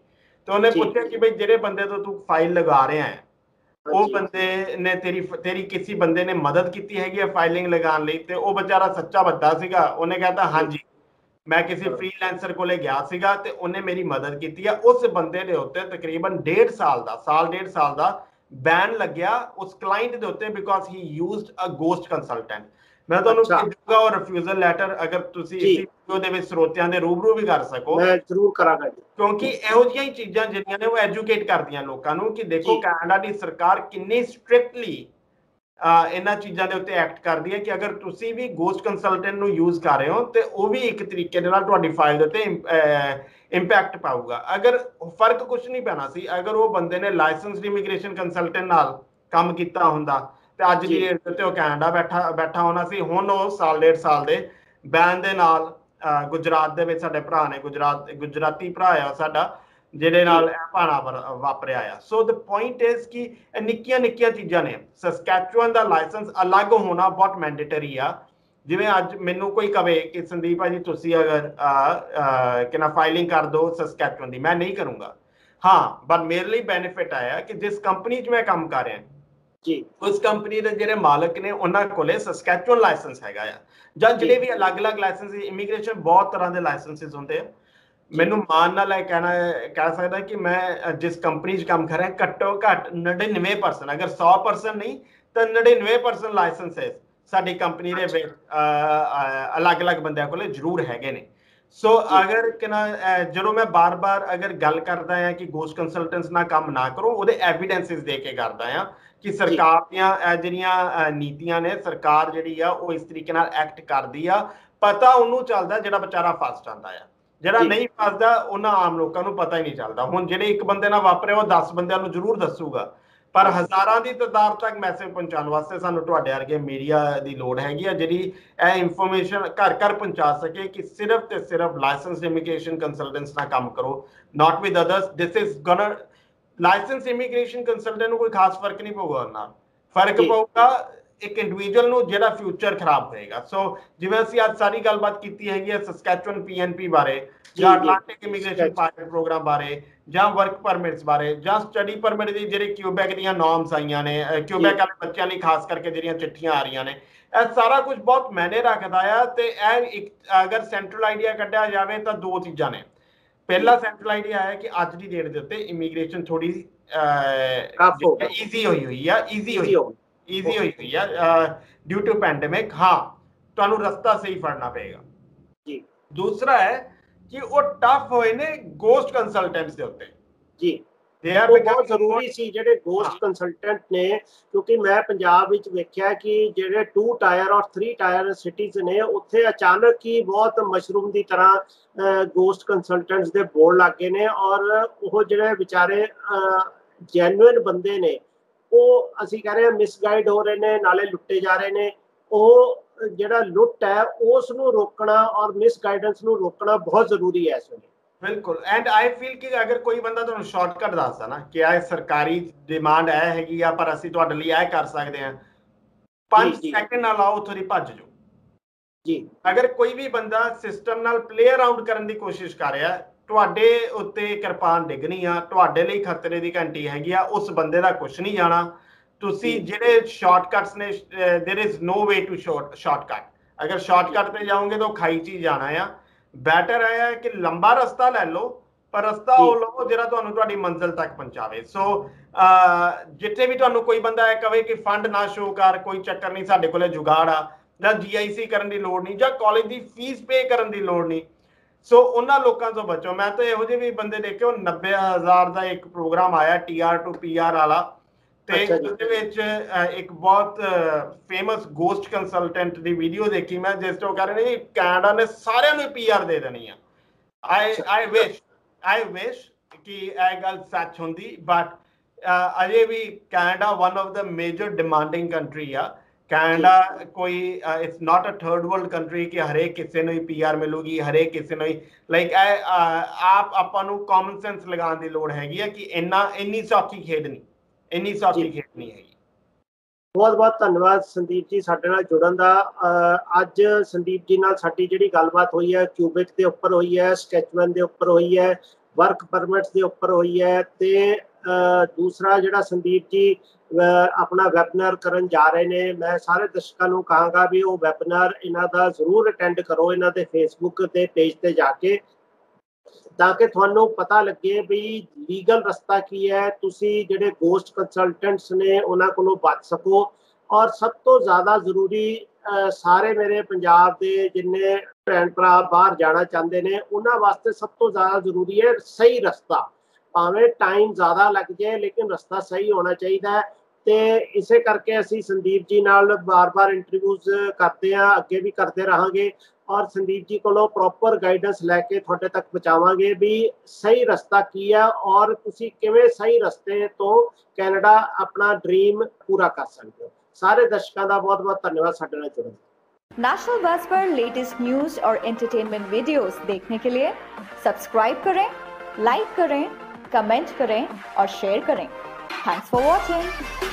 B: ਤੇ ਉਹਨੇ ਪੁੱਛਿਆ ਕਿ ਬਈ ਜਿਹੜੇ ਬੰਦੇ ਤੋਂ ਤੂੰ ਫਾਈਲ ਲਗਾ ਰਿਹਾ ਹੈ ਉਹ ਬੰਦੇ ਨੇ ਤੇਰੀ ਕਿਸੇ ਬੰਦੇ ਨੇ ਮਦਦ ਕੀਤੀ ਹੈਗੀ ਹੈ ਫਾਈਲਿੰਗ ਲਗਾਉਣ ਲਈ? ਤੇ ਉਹ ਵਿਚਾਰਾ ਸੱਚਾ ਬੰਦਾ ਸੀਗਾ, ਉਹਨੇ ਕਹਿਤਾ ਹਾਂਜੀ ਮੈਂ ਕਿਸੇ ਫ੍ਰੀਲੈਂਸਰ ਕੋਲੇ ਗਿਆ ਸੀਗਾ ਤੇ ਉਹਨੇ ਮੇਰੀ ਮਦਦ ਕੀਤੀ ਆ। ਉਸ ਬੰਦੇ ਦੇ ਉੱਤੇ ਤਕਰੀਬਨ 1.5 ਸਾਲ ਦਾ ਬੈਨ ਲੱਗਿਆ ਉਸ ਕਲਾਇੰਟ ਦੇ ਉੱਤੇ because he used a ghost consultant. ਮੈਂ ਤੁਹਾਨੂੰ ਭੇਜੂਗਾ ਉਹ ਰਿਫਿਊਜ਼ਲ ਲੈਟਰ, ਅਗਰ ਤੁਸੀਂ ਇਸ ਵੀਡੀਓ ਦੇ ਵਿੱਚ ਸਰੋਤਿਆਂ ਦੇ ਰੂਬਰੂ ਵੀ ਕਰ ਸਕੋ। ਮੈਂ ਜ਼ਰੂਰ ਕਰਾਂਗਾ ਜੀ, ਕਿਉਂਕਿ ਇਹੋ ਜਿਹੀਆਂ ਹੀ ਚੀਜ਼ਾਂ ਜਿਹੜੀਆਂ ਨੇ ਉਹ ਐਜੂਕੇਟ ਕਰਦੀਆਂ ਲੋਕਾਂ ਨੂੰ ਕਿ ਦੇਖੋ ਕੈਨੇਡਾ ਦੀ ਸਰਕਾਰ ਕਿੰਨੀ ਸਟ੍ਰਿਕਟਲੀ ਇਹਨਾਂ ਚੀਜ਼ਾਂ ਦੇ ਉੱਤੇ ਐਕਟ ਕਰਦੀ ਹੈ ਕਿ ਅਗਰ ਤੁਸੀਂ ਵੀ ਗੋਸਟ ਕੰਸਲਟੈਂਟ ਨੂੰ ਯੂਜ਼ ਕਰ ਰਹੇ ਹੋ ਤੇ ਉਹ ਵੀ ਇੱਕ ਤਰੀਕੇ ਦੇ ਨਾਲ ਤੁਹਾਡੀ ਫਾਈਲ ਦੇ ਉੱਤੇ ਇੰਪੈਕਟ ਪਾਊਗਾ। ਅਗਰ ਫਰਕ ਕੁਝ ਨਹੀਂ ਪੈਣਾ ਸੀ ਅਗਰ ਉਹ ਬੰਦੇ ਨੇ ਲਾਇਸੈਂਸਡ ਇਮੀਗ੍ਰੇਸ਼ਨ ਕੰਸਲਟੈਂਟ ਨਾਲ ਕੰਮ ਕੀਤਾ ਹੁੰਦਾ ਤੇ ਅੱਜ ਦੀ ਡੇਟ ਤੇ ਉਹ ਕੈਨੇਡਾ ਬੈਠਾ ਹੋਣਾ ਸੀ। ਹੁਣ ਉਹ 1.5 ਸਾਲ ਦੇ ਬੈਨ ਦੇ ਨਾਲ ਗੁਜਰਾਤ ਦੇ ਵਿੱਚ ਸਾਡੇ ਭਰਾ ਨੇ, ਗੁਜਰਾਤੀ ਭਰਾ ਆ ਸਾਡਾ, ਜਿਹਦੇ ਨਾਲ ਇਹ ਭਾਣਾ ਵਾਪਰਿਆ ਆ। ਸੋ ਦ ਪੁਆਇੰਟ ਇਜ਼ ਕਿ ਨਿੱਕੀਆਂ ਚੀਜ਼ਾਂ ਨੇ। ਸਸਕੈਚੁਅਨ ਦਾ ਲਾਇਸੈਂਸ ਅਲੱਗ ਹੋਣਾ ਬਹੁਤ ਮੈਂਡੇਟਰੀ ਆ। ਜਿਵੇਂ ਅੱਜ ਮੈਨੂੰ ਕੋਈ ਕਵੇ ਕਿ ਸੰਦੀਪ ਭਾਜੀ ਤੁਸੀਂ ਅਗਰ ਕਿਨਾ ਫਾਈਲਿੰਗ ਕਰ ਦੋ ਸਸਕੈਚੁਅਨ ਦੀ, ਮੈਂ ਨਹੀਂ ਕਰੂੰਗਾ। ਹਾਂ, ਪਰ ਮੇਰੇ ਲਈ ਬੈਨੀਫਿਟ ਆਇਆ ਕਿ ਜਿਸ ਕੰਪਨੀ 'ਚ ਮੈਂ ਕੰਮ ਕਰ ਰਿਹਾ ਜੀ ਉਸ ਕੰਪਨੀ ਦੇ ਜਿਹੜੇ ਮਾਲਕ ਨੇ ਉਹਨਾਂ ਕੋਲੇ ਸਸਕੈਚੁਅਨ ਲਾਇਸੈਂਸ ਹੈਗਾ ਆ। ਜਾਂ ਜਿਹੜੇ ਵੀ ਅਲੱਗ-ਅਲੱਗ ਲਾਇਸੈਂਸ, ਇਮੀਗ੍ਰੇਸ਼ਨ ਬਹੁਤ ਤਰ੍ਹਾਂ ਦੇ ਲਾਇਸੈਂਸਿਸ ਹੁੰਦੇ ਆ। ਮੈਨੂੰ ਮਾਣ ਨਾਲ ਇਹ ਕਹਿ ਸਕਦਾ ਕਿ ਮੈਂ ਜਿਸ ਕੰਪਨੀ 'ਚ ਕੰਮ ਕਰ ਰਿਹਾ ਘੱਟੋ ਘੱਟ 99%, ਅਗਰ 100% ਨਹੀਂ ਤਾਂ 99% ਲਾਇਸੈਂਸਿਸ ਸਾਡੀ ਕੰਪਨੀ ਦੇ ਵਿੱਚ ਅਲੱਗ-ਅਲੱਗ ਬੰਦਿਆਂ ਕੋਲੇ ਜ਼ਰੂਰ ਹੈਗੇ ਨੇ। ਸੋ ਅਗਰ ਜਦੋਂ ਮੈਂ ਬਾਰ-ਬਾਰ ਅਗਰ ਗੱਲ ਕਰਦਾ ਹਾਂ ਕਿ ਗੋਸਟ ਕੰਸਲਟੈਂਟਸ ਨਾਲ ਕੰਮ ਨਾ ਕਰੋ, ਉਹਦੇ ਐਵੀਡੈਂਸਿਸ ਦੇ ਕੇ ਕਰਦਾ ਹਾਂ ਕਿ ਸਰਕਾਰ ਦੀਆਂ ਜਿਹੜੀਆਂ ਨੀਤੀਆਂ ਨੇ, ਸਰਕਾਰ ਜਿਹੜੀ ਆ ਉਹ ਇਸ ਤਰੀਕੇ ਨਾਲ ਐਕਟ ਕਰਦੀ ਆ। ਪਤਾ ਉਹਨੂੰ ਚੱਲਦਾ ਜਿਹੜਾ ਵਿਚਾਰਾ ਫਸ ਜਾਂਦਾ ਆ, ਜਿਹੜਾ ਨਹੀਂ ਫਸਦਾ ਉਹਨਾਂ ਆਮ ਲੋਕਾਂ ਨੂੰ ਪਤਾ ਹੀ ਨਹੀਂ ਚੱਲਦਾ। ਹੁਣ ਜਿਹੜੇ ਇੱਕ ਬੰਦੇ ਨਾਲ ਵਾਪਰਿਆ ਉਹ 10 ਬੰਦਿਆਂ ਨੂੰ ਜ਼ਰੂਰ ਦੱਸੂਗਾ, ਪਰ ਹਜ਼ਾਰਾਂ ਦੀ ਤਾਦਾਦ ਤੱਕ ਮੈਸੇਜ ਪਹੁੰਚਾਉਣ ਵਾਸਤੇ ਸਾਨੂੰ ਤੁਹਾਡੇ ਵਰਗੇ ਮੀਡੀਆ ਦੀ ਲੋੜ ਹੈਗੀ ਆ, ਜਿਹੜੀ ਇਹ ਇਨਫੋਰਮੇਸ਼ਨ ਘਰ ਪਹੁੰਚਾ ਸਕੇ ਕਿ ਸਿਰਫ ਤੇ ਸਿਰਫ ਲਾਇਸੈਂਸਡ ਇਮੀਗ੍ਰੇਸ਼ਨ ਕੰਸਲਟੈਂਟਸ ਨਾਲ ਕੰਮ ਕਰੋ, not with others. This is gonna licence immigration consultant ਨੂੰ ਕੋਈ ਖਾਸ ਫਰਕ ਨਹੀਂ ਪਊਗਾ, ਉਹਨਾਂ ਫਰਕ ਪਊਗਾ ਇੱਕ ਇੰਡੀਵਿਜੂਅਲ ਨੂੰ ਜਿਹੜਾ ਫਿਊਚਰ ਖਰਾਬ ਹੋਏਗਾ। ਸੋ ਜਿਵੇਂ ਅਸੀਂ ਅੱਜ ਸਾਰੀ ਗੱਲਬਾਤ ਕੀਤੀ ਹੈਗੀ ਹੈ ਸਸਕੈਚੁਅਨ PNP ਬਾਰੇ, ਜਾਂ ਅਟਲਾਂਟਿਕ ਇਮੀਗ੍ਰੇਸ਼ਨ ਪਾਇਲਟ ਪ੍ਰੋਗਰਾਮ ਬਾਰੇ, ਜਾਂ ਵਰਕ ਪਰਮਿਟਸ ਬਾਰੇ, ਜਾਂ ਸਟੱਡੀ ਪਰਮਿਟ ਦੀ ਜਿਹੜੇ ਕਿਊਬੈਕ ਦੀਆਂ ਨੋਰਮਸ ਆਈਆਂ ਨੇ, ਕਿਊਬੈਕ ਵਾਲੇ ਬੱਚਿਆਂ ਲਈ ਖਾਸ ਕਰਕੇ ਜਿਹੜੀਆਂ ਚਿੱਠੀਆਂ ਆ ਰਹੀਆਂ ਨੇ, ਇਹ ਸਾਰਾ ਕੁਝ ਬਹੁਤ ਮਾਇਨੇ ਰੱਖਦਾ ਆ। ਤੇ ਇਹ ਇੱਕ ਅਗਰ ਸੈਂਟਰਲ ਆਈਡੀਆ ਕੱਢਿਆ ਜਾਵੇ ਤਾਂ 2 ਚੀਜ਼ਾਂ ਨੇ। ਪਹਿਲਾ ਸੈਂਟਰਲ ਆਈਡੀਆ ਹੈ ਕਿ ਅੱਜ ਦੀ ਡੇਟ ਦੇ ਉੱਤੇ ਇਮੀਗ੍ਰੇਸ਼ਨ ਥੋੜੀ ਈਜ਼ੀ ਹੋਈ ਆ ਡਿਊ ਟੂ ਪੈਂਡੇਮਿਕ। ਹਾਂ, ਤੁਹਾਨੂੰ ਰਸਤਾ ਸਹੀ ਫੜਨਾ ਪਏਗਾ ਜੀ। ਦੂਸਰਾ ਹੈ ਕਿ ਉਹ ਟਫ ਹੋਏ ਨੇ ਗੋਸਟ ਕੰਸਲਟੈਂਟਸ ਦੇ ਉੱਤੇ
C: ਜੀ
B: ਦੇ ਆਰ
C: ਬਹੁਤ ਜ਼ਰੂਰੀ ਸੀ ਜਿਹੜੇ ਗੋਸਟ ਕੰਸਲਟੈਂਟ ਨੇ, ਕਿਉਂਕਿ ਮੈਂ ਪੰਜਾਬ ਵਿੱਚ ਵੇਖਿਆ ਕਿ ਜਿਹੜੇ 2 ਟਾਇਰ ਔਰ 3 ਟਾਇਰ ਸਿਟੀਜ਼ ਨੇ ਉੱਥੇ ਅਚਾਨਕ ਹੀ ਬਹੁਤ ਮਸ਼ਰੂਮ ਦੀ ਤਰ੍ਹਾਂ ਗੋਸਟ ਕੰਸਲਟੈਂਟਸ ਦੇ ਬੋਰਡ ਲੱਗ ਗਏ ਨੇ, ਔਰ ਉਹ ਜਿਹੜੇ ਵਿਚਾਰੇ ਜੈਨੂਇਨ ਬੰਦੇ ਨੇ ਉਹ ਅਸੀਂ ਕਹਿ ਰਹੇ ਹਾਂ ਮਿਸਗਾਈਡ ਹੋ ਰਹੇ ਨੇ, ਨਾਲੇ ਲੁੱਟੇ ਜਾ ਰਹੇ ਨੇ। ਉਹ ਜਿਹੜਾ ਲੁੱਟ ਹੈ ਉਸ ਨੂੰ ਰੋਕਣਾ ਔਰ ਮਿਸਗਾਈਡੈਂਸ ਨੂੰ ਰੋਕਣਾ ਬਹੁਤ ਜ਼ਰੂਰੀ ਹੈ ਇਸ ਵੇਲੇ।
B: ਬਿਲਕੁਲ, ਐਂਡ ਆਈ ਫੀਲ ਕਿ ਅਗਰ ਕੋਈ ਬੰਦਾ ਤੁਹਾਨੂੰ ਸ਼ਾਰਟਕਟ ਦੱਸਦਾ ਨਾ ਕਿ ਇਹ ਸਰਕਾਰੀ ਡਿਮਾਂਡ ਇਹ ਹੈਗੀ ਆ ਪਰ ਅਸੀਂ ਤੁਹਾਡੇ ਲਈ ਇਹ ਕਰ ਸਕਦੇ ਹਾਂ, 5 ਸੈਕਿੰਡ ਨਾਲ ਆਓ ਉੱਥੋਂ ਦੀ ਭੱਜ ਜਾਓ
C: ਜੀ।
B: ਅਗਰ ਕੋਈ ਵੀ ਬੰਦਾ ਸਿਸਟਮ ਨਾਲ ਪਲੇ ਅਰਾਊਂਡ ਕਰਨ ਦੀ ਕੋਸ਼ਿਸ਼ ਕਰ ਰਿਹਾ, ਤੁਹਾਡੇ ਉੱਤੇ ਕਿਰਪਾਨ ਡਿੱਗਣੀ ਆ, ਤੁਹਾਡੇ ਲਈ ਖਤਰੇ ਦੀ ਘੰਟੀ ਹੈਗੀ ਆ, ਉਸ ਬੰਦੇ ਦਾ ਕੁਝ ਨਹੀਂ ਜਾਣਾ। ਤੁਸੀਂ ਜਿਹੜੇ ਸ਼ਾਰਟਕਟਸ ਨੇ, there is no way to shortcut. अगर शॉर्टकट पे जाओगे तो खाई च जाना है। बेटर है कि लंबा रस्ता ले लो पर रस्ता वो लो ਜਿਹੜਾ ਤੁਹਾਨੂੰ ਤੁਹਾਡੀ ਮੰਜ਼ਿਲ ਤੱਕ ਪਹੁੰਚਾਵੇ। ਸੋ ਜਿੱਥੇ ਵੀ ਤੁਹਾਨੂੰ ਕੋਈ ਬੰਦਾ ਇਹ ਕਵੇ ਕਿ ਫੰਡ ਨਾ ਸ਼ੋ ਕਰ, ਕੋਈ ਚੱਕਰ ਨਹੀਂ, ਸਾਡੇ ਕੋਲੇ ਜੁਗਾੜ ਆ, ਜਾਂ GIC ਕਰਨ ਦੀ ਲੋੜ ਨਹੀਂ, ਜਾਂ ਕਾਲਜ ਦੀ ਫੀਸ ਪੇ ਕਰਨ ਦੀ ਲੋੜ ਨਹੀਂ। ਸੋ ਉਹਨਾਂ ਲੋਕਾਂ ਤੋਂ ਬਚੋ। ਮੈਂ ਤਾਂ ਇਹੋ ਜਿਹੇ ਵੀ ਬੰਦੇ ਦੇਖੇ, ਉਹ 90,000 ਦਾ ਇੱਕ ਪ੍ਰੋਗਰਾਮ ਆਇਆ TR to PR ਵਾਲਾ, ਤੇ ਉਹਦੇ ਵਿੱਚ ਇੱਕ ਬਹੁਤ ਫੇਮਸ ਗੋਸਟ ਕੰਸਲਟੈਂਟ ਦੀ ਵੀਡੀਓ ਦੇਖੀ ਮੈਂ, ਜਿਸ ਤੋਂ ਕਹਿ ਰਹੇ ਨੇ ਕੈਨੇਡਾ ਨੇ ਸਾਰਿਆਂ ਨੂੰ PR ਦੇ ਦੇਣੀ ਆ। I wish ਕਿ ਇਹ ਗੱਲ ਸੱਚ ਹੁੰਦੀ, ਬਟ ਅਜੇ ਵੀ Canada one of the major demanding country ਆ। ਕੈਨੇਡਾ ਕੋਈ it's not a third world country ਕਿ ਹਰੇਕ ਕਿਸੇ ਨੂੰ ਹੀ PR ਮਿਲੂਗੀ, ਹਰੇਕ ਕਿਸੇ ਨੂੰ ਹੀ ਲਾਈਕ ਆਪਾਂ ਨੂੰ ਕਾਮਨ ਸੈਂਸ ਲਗਾਉਣ ਦੀ ਲੋੜ ਹੈਗੀ ਆ ਕਿ ਇੰਨੀ ਸੌਖੀ ਖੇਡ ਨਹੀਂ, ਇੰਨੀ ਸੌਖੀ ਖੇਡ ਨਹੀਂ ਹੈਗੀ।
C: ਬਹੁਤ ਬਹੁਤ ਧੰਨਵਾਦ ਸੰਦੀਪ ਜੀ ਸਾਡੇ ਨਾਲ ਜੁੜਨ ਦਾ। ਅੱਜ ਸੰਦੀਪ ਜੀ ਨਾਲ ਸਾਡੀ ਜਿਹੜੀ ਗੱਲਬਾਤ ਹੋਈ ਹੈ ਕਿਊਬਿਕ ਦੇ ਉੱਪਰ ਹੋਈ ਹੈ, ਸਕੈਚਮੈਨ ਦੇ ਉੱਪਰ ਹੋਈ ਹੈ, ਵਰਕ ਪਰਮਿਟਸ ਦੇ ਉੱਪਰ ਹੋਈ ਹੈ, ਤੇ ਦੂਸਰਾ ਜਿਹੜਾ ਸੰਦੀਪ ਜੀ ਆਪਣਾ ਵੈਬਿਨਾਰ ਕਰਨ ਜਾ ਰਹੇ ਨੇ, ਮੈਂ ਸਾਰੇ ਦਰਸ਼ਕਾਂ ਨੂੰ ਕਹਾਂਗਾ ਵੀ ਉਹ ਵੈਬਿਨਾਰ ਇਹਨਾਂ ਦਾ ਜ਼ਰੂਰ ਅਟੈਂਡ ਕਰੋ, ਇਹਨਾਂ ਦੇ ਫੇਸਬੁੱਕ ਤੇ ਪੇਜ ਤੇ ਜਾ ਕੇ, ਤਾਂ ਕਿ ਤੁਹਾਨੂੰ ਪਤਾ ਲੱਗੇ ਵੀ ਲੀਗਲ ਰਸਤਾ ਕੀ ਹੈ, ਤੁਸੀਂ ਜਿਹੜੇ ਗੋਸਟ ਕੰਸਲਟੈਂਟਸ ਨੇ ਉਹਨਾਂ ਕੋਲੋਂ ਬਚ ਸਕੋ। ਔਰ ਸਭ ਤੋਂ ਜ਼ਿਆਦਾ ਜ਼ਰੂਰੀ ਸਾਰੇ ਮੇਰੇ ਪੰਜਾਬ ਦੇ ਜਿੰਨੇ ਭੈਣ ਭਰਾ ਬਾਹਰ ਜਾਣਾ ਚਾਹੁੰਦੇ ਨੇ ਉਹਨਾਂ ਵਾਸਤੇ ਸਭ ਤੋਂ ਜ਼ਿਆਦਾ ਜ਼ਰੂਰੀ ਹੈ ਸਹੀ ਰਸਤਾ। ਭਾਵੇਂ ਟਾਈਮ ਜ਼ਿਆਦਾ ਲੱਗ ਜਾਏ ਲੇਕਿਨ ਰਸਤਾ ਸਹੀ ਹੋਣਾ ਚਾਹੀਦਾ ਹੈ। ਤੇ ਇਸੇ ਕਰਕੇ ਅਸੀਂ ਸੰਦੀਪ ਜੀ ਨਾਲ ਬਾਰ-ਬਾਰ ਇੰਟਰਵਿਊਜ਼ ਕਰਦੇ ਹਾਂ, ਅੱਗੇ ਵੀ ਕਰਦੇ ਰਹਾਂਗੇ, ਔਰ ਸੰਦੀਪ ਜੀ ਕੋਲੋਂ ਪ੍ਰੋਪਰ ਗਾਈਡੈਂਸ ਲੈ ਕੇ ਤੁਹਾਡੇ ਤੱਕ ਪਹੁੰਚਾਵਾਂਗੇ ਵੀ ਸਹੀ ਰਸਤਾ ਕੀ ਹੈ ਔਰ ਤੁਸੀਂ ਕਿਵੇਂ ਸਹੀ ਰਸਤੇ ਤੋਂ ਕੈਨੇਡਾ ਆਪਣਾ ड्रीम पूरा कर सकते हो। सारे दर्शकों का बहुत बहुत धन्यवाद साडे नाल जुड़न।
A: नेशनल बस पर लेटेस्ट न्यूज और एंटरटेनमेंट वीडियोस देखने के लिए सब्सक्राइब करें, लाइक करें, कमेंट करें और शेयर करें। Thanks for watching.